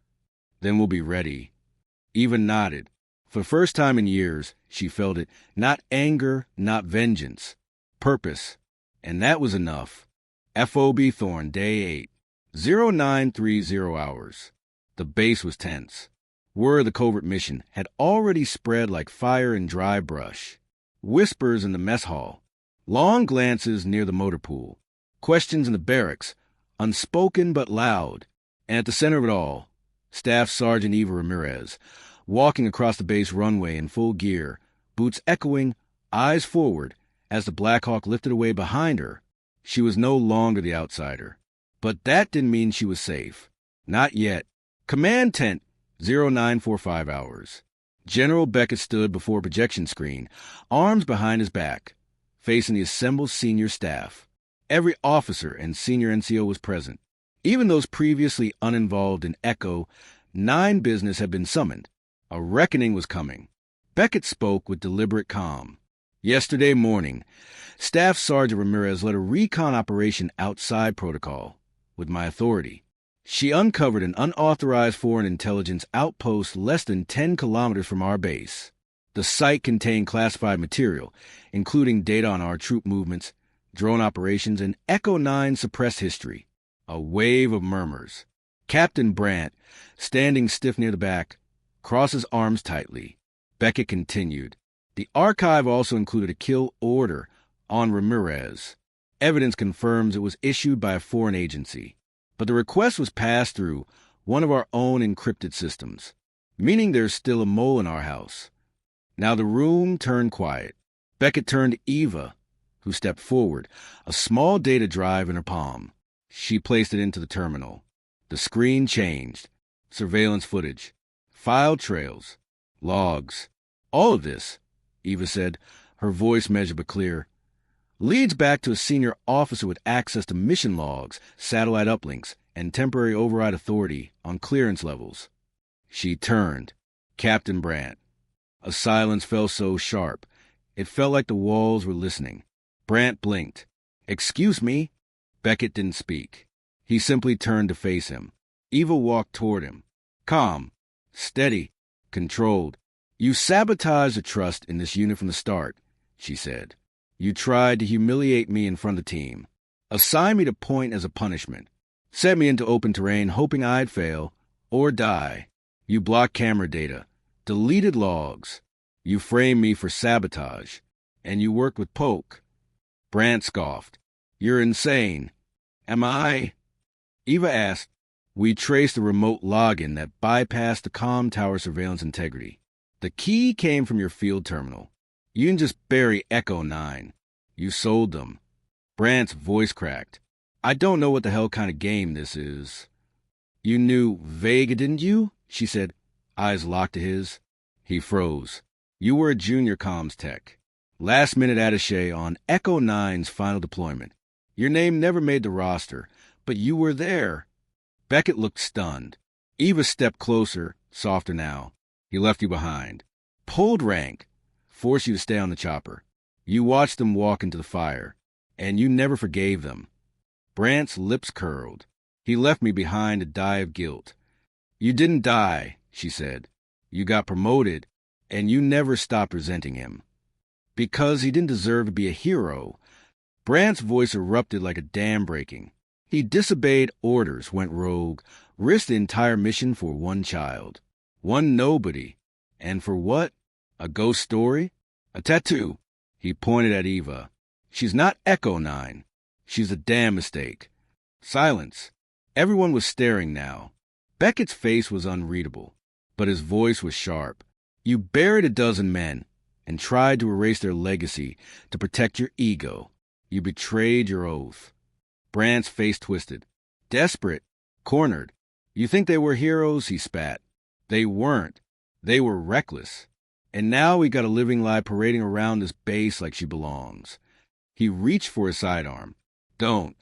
Then we'll be ready. Eva nodded. For the first time in years, she felt it. Not anger, not vengeance. Purpose. And that was enough. FOB Thorne, Day 8. 0930 hours. The base was tense. Word of the covert mission had already spread like fire in dry brush. Whispers in the mess hall. Long glances near the motor pool. Questions in the barracks. Unspoken but loud. And at the center of it all, Staff Sergeant Eva Ramirez, walking across the base runway in full gear, boots echoing, eyes forward, as the Black Hawk lifted away behind her. She was no longer the outsider. But that didn't mean she was safe. Not yet. Command tent, 0945 hours. General Beckett stood before a projection screen, arms behind his back, facing the assembled senior staff. Every officer and senior NCO was present. Even those previously uninvolved in Echo 9 business had been summoned. A reckoning was coming. Beckett spoke with deliberate calm. Yesterday morning, Staff Sergeant Ramirez led a recon operation outside protocol, with my authority. She uncovered an unauthorized foreign intelligence outpost less than 10 kilometers from our base. The site contained classified material, including data on our troop movements, drone operations, and Echo 9 suppressed history. A wave of murmurs. Captain Brandt, standing stiff near the back, crossed his arms tightly. Beckett continued. The archive also included a kill order on Ramirez. Evidence confirms it was issued by a foreign agency. But the request was passed through one of our own encrypted systems, meaning there's still a mole in our house. Now the room turned quiet. Beckett turned to Eva, who stepped forward, a small data drive in her palm. She placed it into the terminal. The screen changed. Surveillance footage, file trails, logs. All of this, Eva said, her voice measured but clear, leads back to a senior officer with access to mission logs, satellite uplinks, and temporary override authority on clearance levels. She turned. Captain Brandt. A silence fell so sharp, it felt like the walls were listening. Brandt blinked. "Excuse me?" Beckett didn't speak. He simply turned to face him. Eva walked toward him. Calm, steady, controlled. "You sabotaged the trust in this unit from the start," she said. "You tried to humiliate me in front of the team. Assign me to point as a punishment. Set me into open terrain hoping I'd fail or die. You blocked camera data, deleted logs. You framed me for sabotage. And you worked with Polk." Brandt scoffed. "You're insane." "Am I?" Eva asked. "We traced a remote login that bypassed the comm tower surveillance integrity. The key came from your field terminal. You didn't just bury Echo 9. You sold them." Brandt's voice cracked. "I don't know what the hell kind of game this is." "You knew Vega, didn't you?" she said, eyes locked to his. He froze. "You were a junior comms tech. Last-minute attaché on Echo 9's final deployment. Your name never made the roster, but you were there." Beckett looked stunned. Eva stepped closer, softer now. "He left you behind. Pulled rank. Forced you to stay on the chopper. You watched them walk into the fire, and you never forgave them." Brandt's lips curled. "He left me behind to die of guilt." "You didn't die," she said. "You got promoted, and you never stopped resenting him. Because he didn't deserve to be a hero." Brandt's voice erupted like a dam breaking. He disobeyed orders, went rogue, risked the entire mission for one child. One nobody. And for what? A ghost story? A tattoo? He pointed at Eva. "She's not Echo 9. She's a damn mistake." Silence. Everyone was staring now. Beckett's face was unreadable, but his voice was sharp. "You buried a dozen men and tried to erase their legacy to protect your ego. You betrayed your oath." Brandt's face twisted. "Desperate. Cornered. You think they were heroes?" he spat. "They weren't. They were reckless. And now we got a living lie parading around this base like she belongs." He reached for his sidearm. "Don't."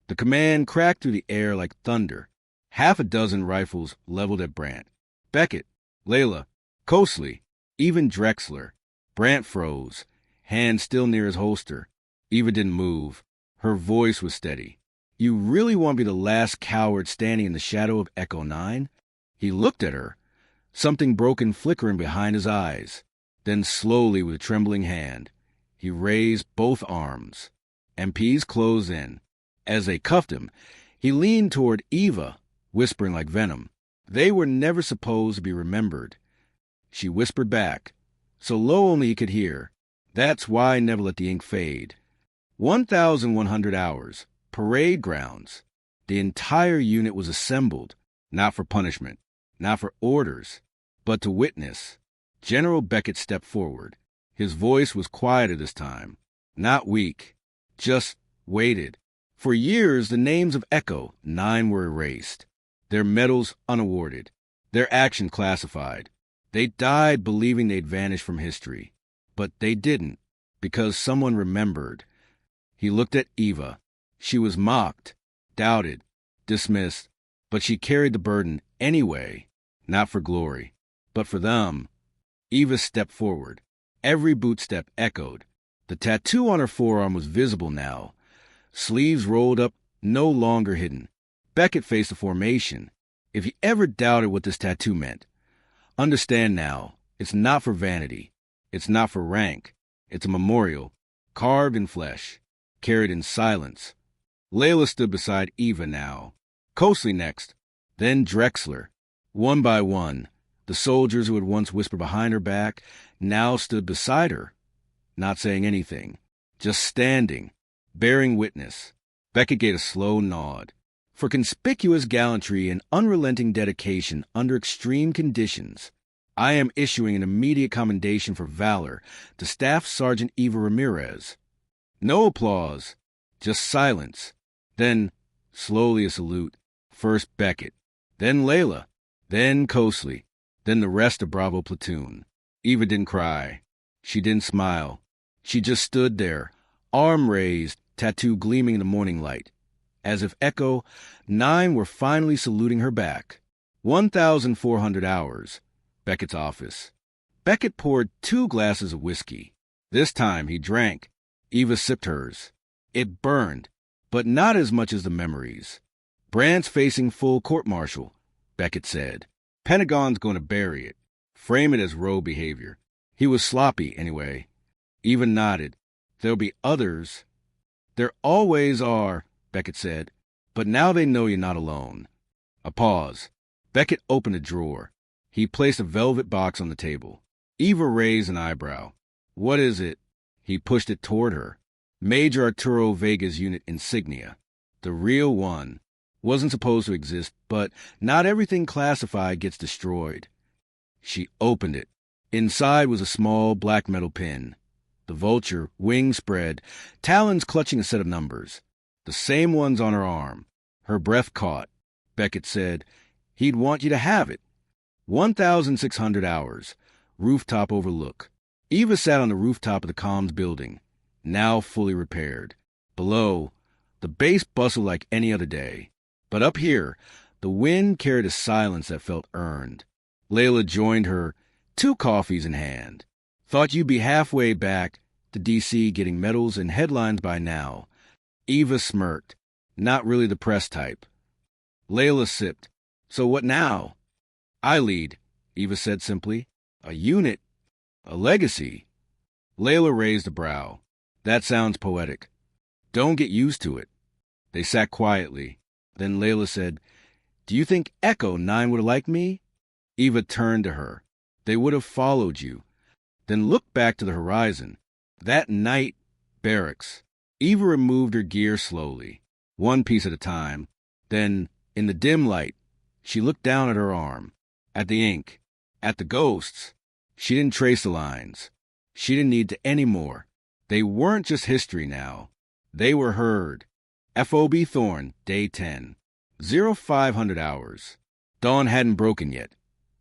The command cracked through the air like thunder. Half a dozen rifles leveled at Brandt. Beckett, Layla, Cosley, even Drexler. Brandt froze, hand still near his holster. Eva didn't move. Her voice was steady. "You really want to be the last coward standing in the shadow of Echo 9? He looked at her, something broken flickering behind his eyes. Then slowly, with a trembling hand, he raised both arms. MPs closed in. As they cuffed him, he leaned toward Eva, whispering like venom. They were never supposed to be remembered. She whispered back, so low only he could hear. "That's why I never let the ink fade. 1,100 hours. Parade grounds. The entire unit was assembled, not for punishment, not for orders, but to witness." General Beckett stepped forward. His voice was quieter this time, not weak, just waited. For years, the names of Echo 9 were erased, their medals unawarded, their action classified. They died believing they'd vanished from history. But they didn't, because someone remembered. He looked at Eva. She was mocked, doubted, dismissed, but she carried the burden anyway, not for glory, but for them. Eva stepped forward. Every boot step echoed. The tattoo on her forearm was visible now. Sleeves rolled up, no longer hidden. Beckett faced the formation. If he ever doubted what this tattoo meant, understand now, it's not for vanity. It's not for rank. It's a memorial, carved in flesh, carried in silence. Layla stood beside Eva now. Coasley next, then Drexler. One by one, the soldiers who had once whispered behind her back now stood beside her, not saying anything, just standing, bearing witness. Beckett gave a slow nod. For conspicuous gallantry and unrelenting dedication under extreme conditions, I am issuing an immediate commendation for valor to Staff Sergeant Eva Ramirez. No applause, just silence. Then, slowly a salute. First Beckett, then Layla, then Coasley, then the rest of Bravo platoon. Eva didn't cry. She didn't smile. She just stood there, arm raised, tattoo gleaming in the morning light, as if Echo 9 were finally saluting her back. 1,400 hours. Beckett's office. Beckett poured 2 glasses of whiskey. This time he drank. Eva sipped hers. It burned, but not as much as the memories. Brandt's facing full court-martial, Beckett said. Pentagon's going to bury it, frame it as row behavior. He was sloppy, anyway. Eva nodded. There'll be others. There always are, Beckett said, but now they know you're not alone. A pause. Beckett opened a drawer. He placed a velvet box on the table. Eva raised an eyebrow. What is it? He pushed it toward her. Major Arturo Vega's unit insignia. The real one. Wasn't supposed to exist, but not everything classified gets destroyed. She opened it. Inside was a small black metal pin. The vulture, wings spread, talons clutching a set of numbers. The same ones on her arm. Her breath caught. Beckett said, he'd want you to have it. 1,600 hours. Rooftop overlook. Eva sat on the rooftop of the comms building, now fully repaired. Below, the base bustled like any other day. But up here, the wind carried a silence that felt earned. Layla joined her, 2 coffees in hand. Thought you'd be halfway back to D.C. getting medals and headlines by now. Eva smirked. Not really the press type. Layla sipped. So what now? I lead, Eva said simply. A unit. A legacy. Layla raised a brow. That sounds poetic. Don't get used to it. They sat quietly. Then Layla said, do you think Echo 9 would have liked me? Eva turned to her. They would have followed you. Then looked back to the horizon. That night, barracks. Eva removed her gear slowly, 1 piece at a time. Then, in the dim light, she looked down at her arm, at the ink, at the ghosts. She didn't trace the lines. She didn't need to any more. They weren't just history now. They were heard. FOB Thorn, Day 10. 0500 hours. Dawn hadn't broken yet.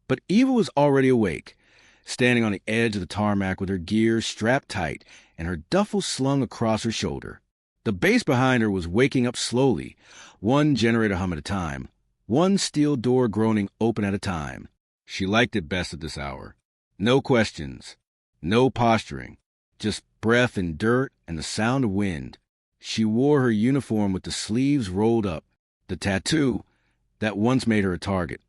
But Eva was already awake, standing on the edge of the tarmac with her gear strapped tight and her duffel slung across her shoulder. The base behind her was waking up slowly, 1 generator hum at a time, 1 steel door groaning open at a time. She liked it best at this hour. No questions, no posturing, just breath and dirt and the sound of wind. She wore her uniform with the sleeves rolled up. The tattoo, that once made her a target,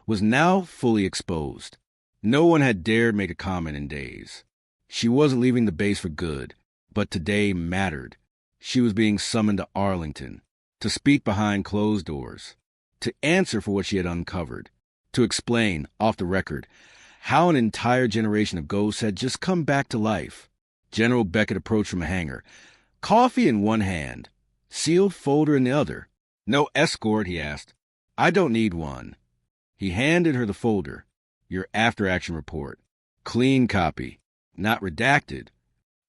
was now fully exposed. No one had dared make a comment in days. She wasn't leaving the base for good, but today mattered. She was being summoned to Arlington, to speak behind closed doors, to answer for what she had uncovered, to explain, off the record, how an entire generation of ghosts had just come back to life. General Beckett approached from a hangar, coffee in 1 hand, sealed folder in the other. No escort, he asked. I don't need one. He handed her the folder. Your after-action report. Clean copy. Not redacted.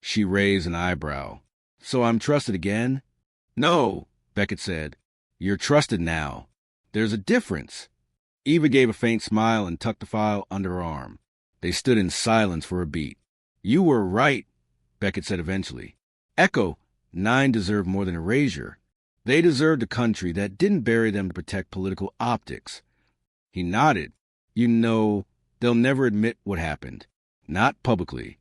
She raised an eyebrow. So I'm trusted again? No, Beckett said. You're trusted now. There's a difference. Eva gave a faint smile and tucked the file under her arm. They stood in silence for a beat. "You were right," Beckett said eventually. "Echo 9 deserved more than erasure. They deserved a country that didn't bury them to protect political optics." He nodded. "You know, they'll never admit what happened. Not publicly."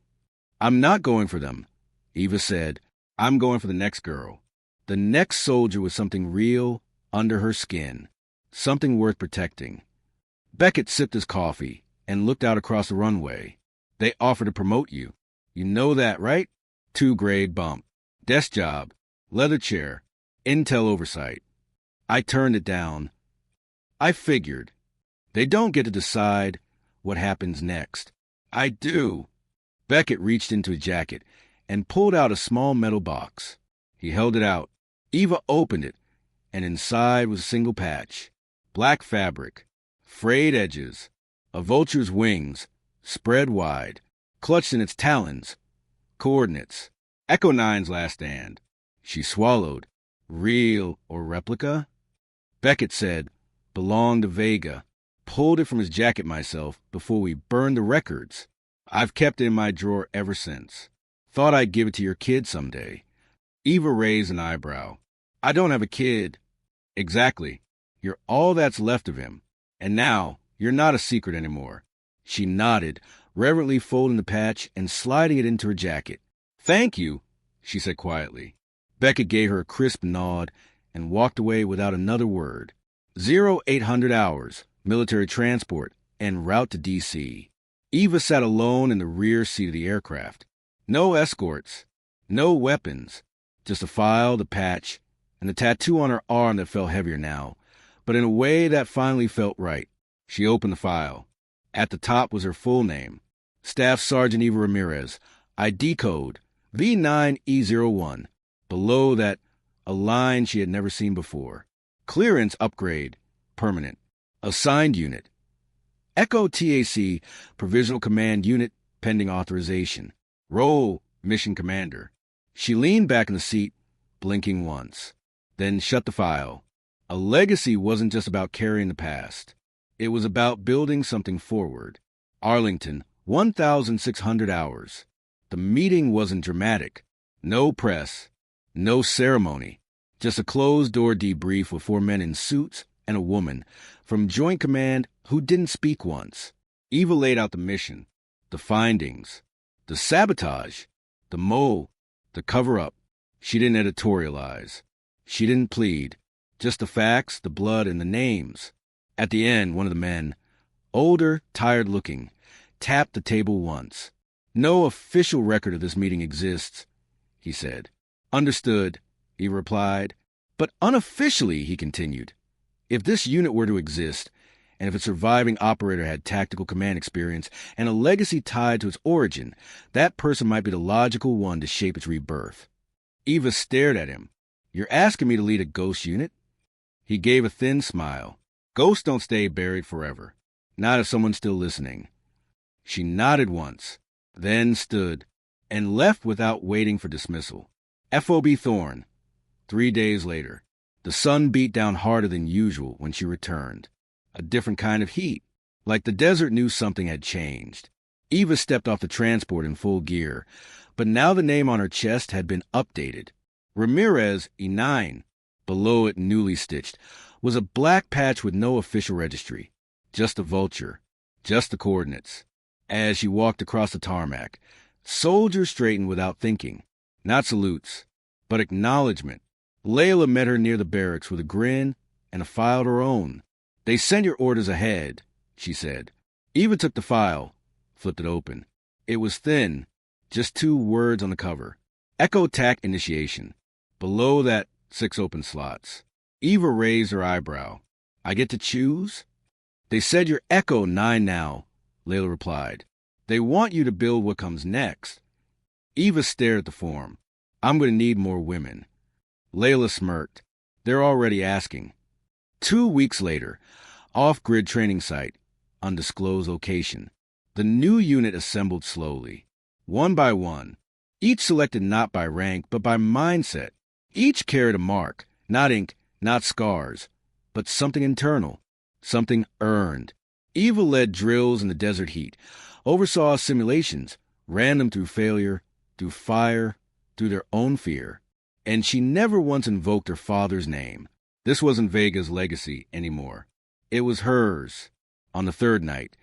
"I'm not going for them," Eva said. "I'm going for the next girl. The next soldier with something real under her skin. Something worth protecting." Beckett sipped his coffee and looked out across the runway. "They offer to promote you. You know that, right? 2-grade bump. Desk job. Leather chair. Intel oversight." I turned it down. I figured. They don't get to decide what happens next. I do. Beckett reached into his jacket and pulled out a small metal box. He held it out. Eva opened it, and inside was a single patch. Black fabric. Frayed edges. A vulture's wings, spread wide, clutched in its talons. Coordinates. Echo 9's last stand. She swallowed. "Real or replica?" Beckett said, "Belonged to Vega. Pulled it from his jacket myself before we burned the records. I've kept it in my drawer ever since. Thought I'd give it to your kid someday." Eva raised an eyebrow. "I don't have a kid." "Exactly. You're all that's left of him. And now, you're not a secret anymore." She nodded, reverently folding the patch and sliding it into her jacket. "Thank you," she said quietly. Beckett gave her a crisp nod and walked away without another word. 0800 hours, military transport, en route to D.C. Eva sat alone in the rear seat of the aircraft. No escorts, no weapons, just a file, the patch, and the tattoo on her arm that felt heavier now, but in a way that finally felt right. She opened the file. At the top was her full name, Staff Sergeant Eva Ramirez, ID code V9E01. Below that, a line she had never seen before. Clearance upgrade, permanent. Assigned unit. Echo TAC, Provisional Command Unit, pending authorization. Role, Mission Commander. She leaned back in the seat, blinking once, then shut the file. A legacy wasn't just about carrying the past. It was about building something forward. Arlington, 1,600 hours. The meeting wasn't dramatic. No press. No ceremony. Just a closed-door debrief with 4 men in suits and a woman from Joint Command who didn't speak once. Eva laid out the mission, the findings, the sabotage, the mole, the cover-up. She didn't editorialize. She didn't plead. Just the facts, the blood, and the names. At the end, one of the men, older, tired-looking, tapped the table once. "No official record of this meeting exists," he said. "Understood," he replied. "But unofficially," he continued, "if this unit were to exist, and if its surviving operator had tactical command experience and a legacy tied to its origin, that person might be the logical one to shape its rebirth." Eva stared at him. "You're asking me to lead a ghost unit?" He gave a thin smile. "Ghosts don't stay buried forever. Not if someone's still listening." She nodded once, then stood, and left without waiting for dismissal. FOB Thorn. 3 days later. The sun beat down harder than usual when she returned. A different kind of heat, like the desert knew something had changed. Eva stepped off the transport in full gear, but now the name on her chest had been updated. Ramirez E9. Below it, newly stitched, was a black patch with no official registry. Just a vulture. Just the coordinates. As she walked across the tarmac, soldiers straightened without thinking. Not salutes, but acknowledgement. Layla met her near the barracks with a grin and a file of her own. "They send your orders ahead," she said. Eva took the file, flipped it open. It was thin, just 2 words on the cover. Echo TAC initiation. Below that, 6 open slots. Eva raised her eyebrow. "I get to choose?" "They said you're Echo 9 now," Layla replied. "They want you to build what comes next." Eva stared at the form. "I'm going to need more women." Layla smirked. "They're already asking." 2 weeks later, off-grid training site, undisclosed location. The new unit assembled slowly, one by one, each selected not by rank, but by mindset. Each carried a mark, not ink, not scars, but something internal, something earned. Eva led drills in the desert heat, oversaw simulations, ran them through failure, through fire, through their own fear. And she never once invoked her father's name. This wasn't Vega's legacy anymore. It was hers. On the third night,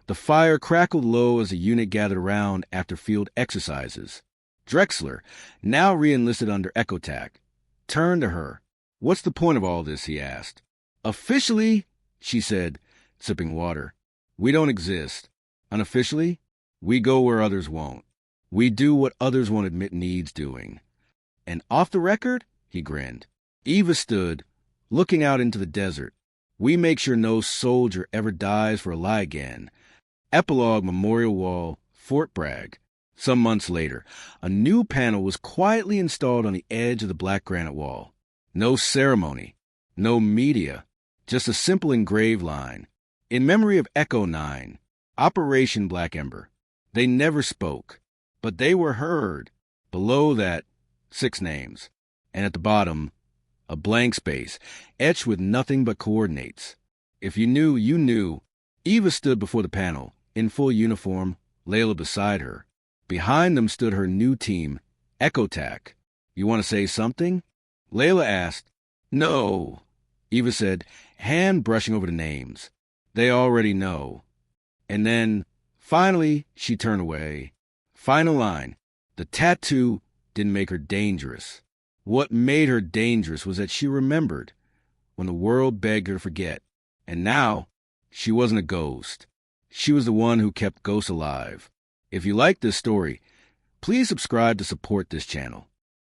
the fire crackled low as the unit gathered around after field exercises. Drexler, now re-enlisted under Echotac, turned to her. "What's the point of all this?" he asked. "Officially," she said, sipping water, "we don't exist. Unofficially, we go where others won't. We do what others won't admit needs doing." "And off the record?" he grinned. Eva stood, looking out into the desert. "We make sure no soldier ever dies for a lie again." Epilogue Memorial Wall, Fort Bragg. Some months later, a new panel was quietly installed on the edge of the black granite wall. No ceremony, no media, just a simple engraved line. "In memory of Echo 9, Operation Black Ember." They never spoke, but they were heard. Below that, 6 names, and at the bottom, a blank space, etched with nothing but coordinates. If you knew, you knew. Eva stood before the panel, in full uniform, Layla beside her. Behind them stood her new team, Echotac. "You want to say something?" Layla asked. "No," Eva said, hand brushing over the names. "They already know." And then, finally, she turned away. Final line. The tattoo didn't make her dangerous. What made her dangerous was that she remembered when the world begged her to forget. And now, she wasn't a ghost. She was the one who kept ghosts alive. If you like this story, please subscribe to support this channel.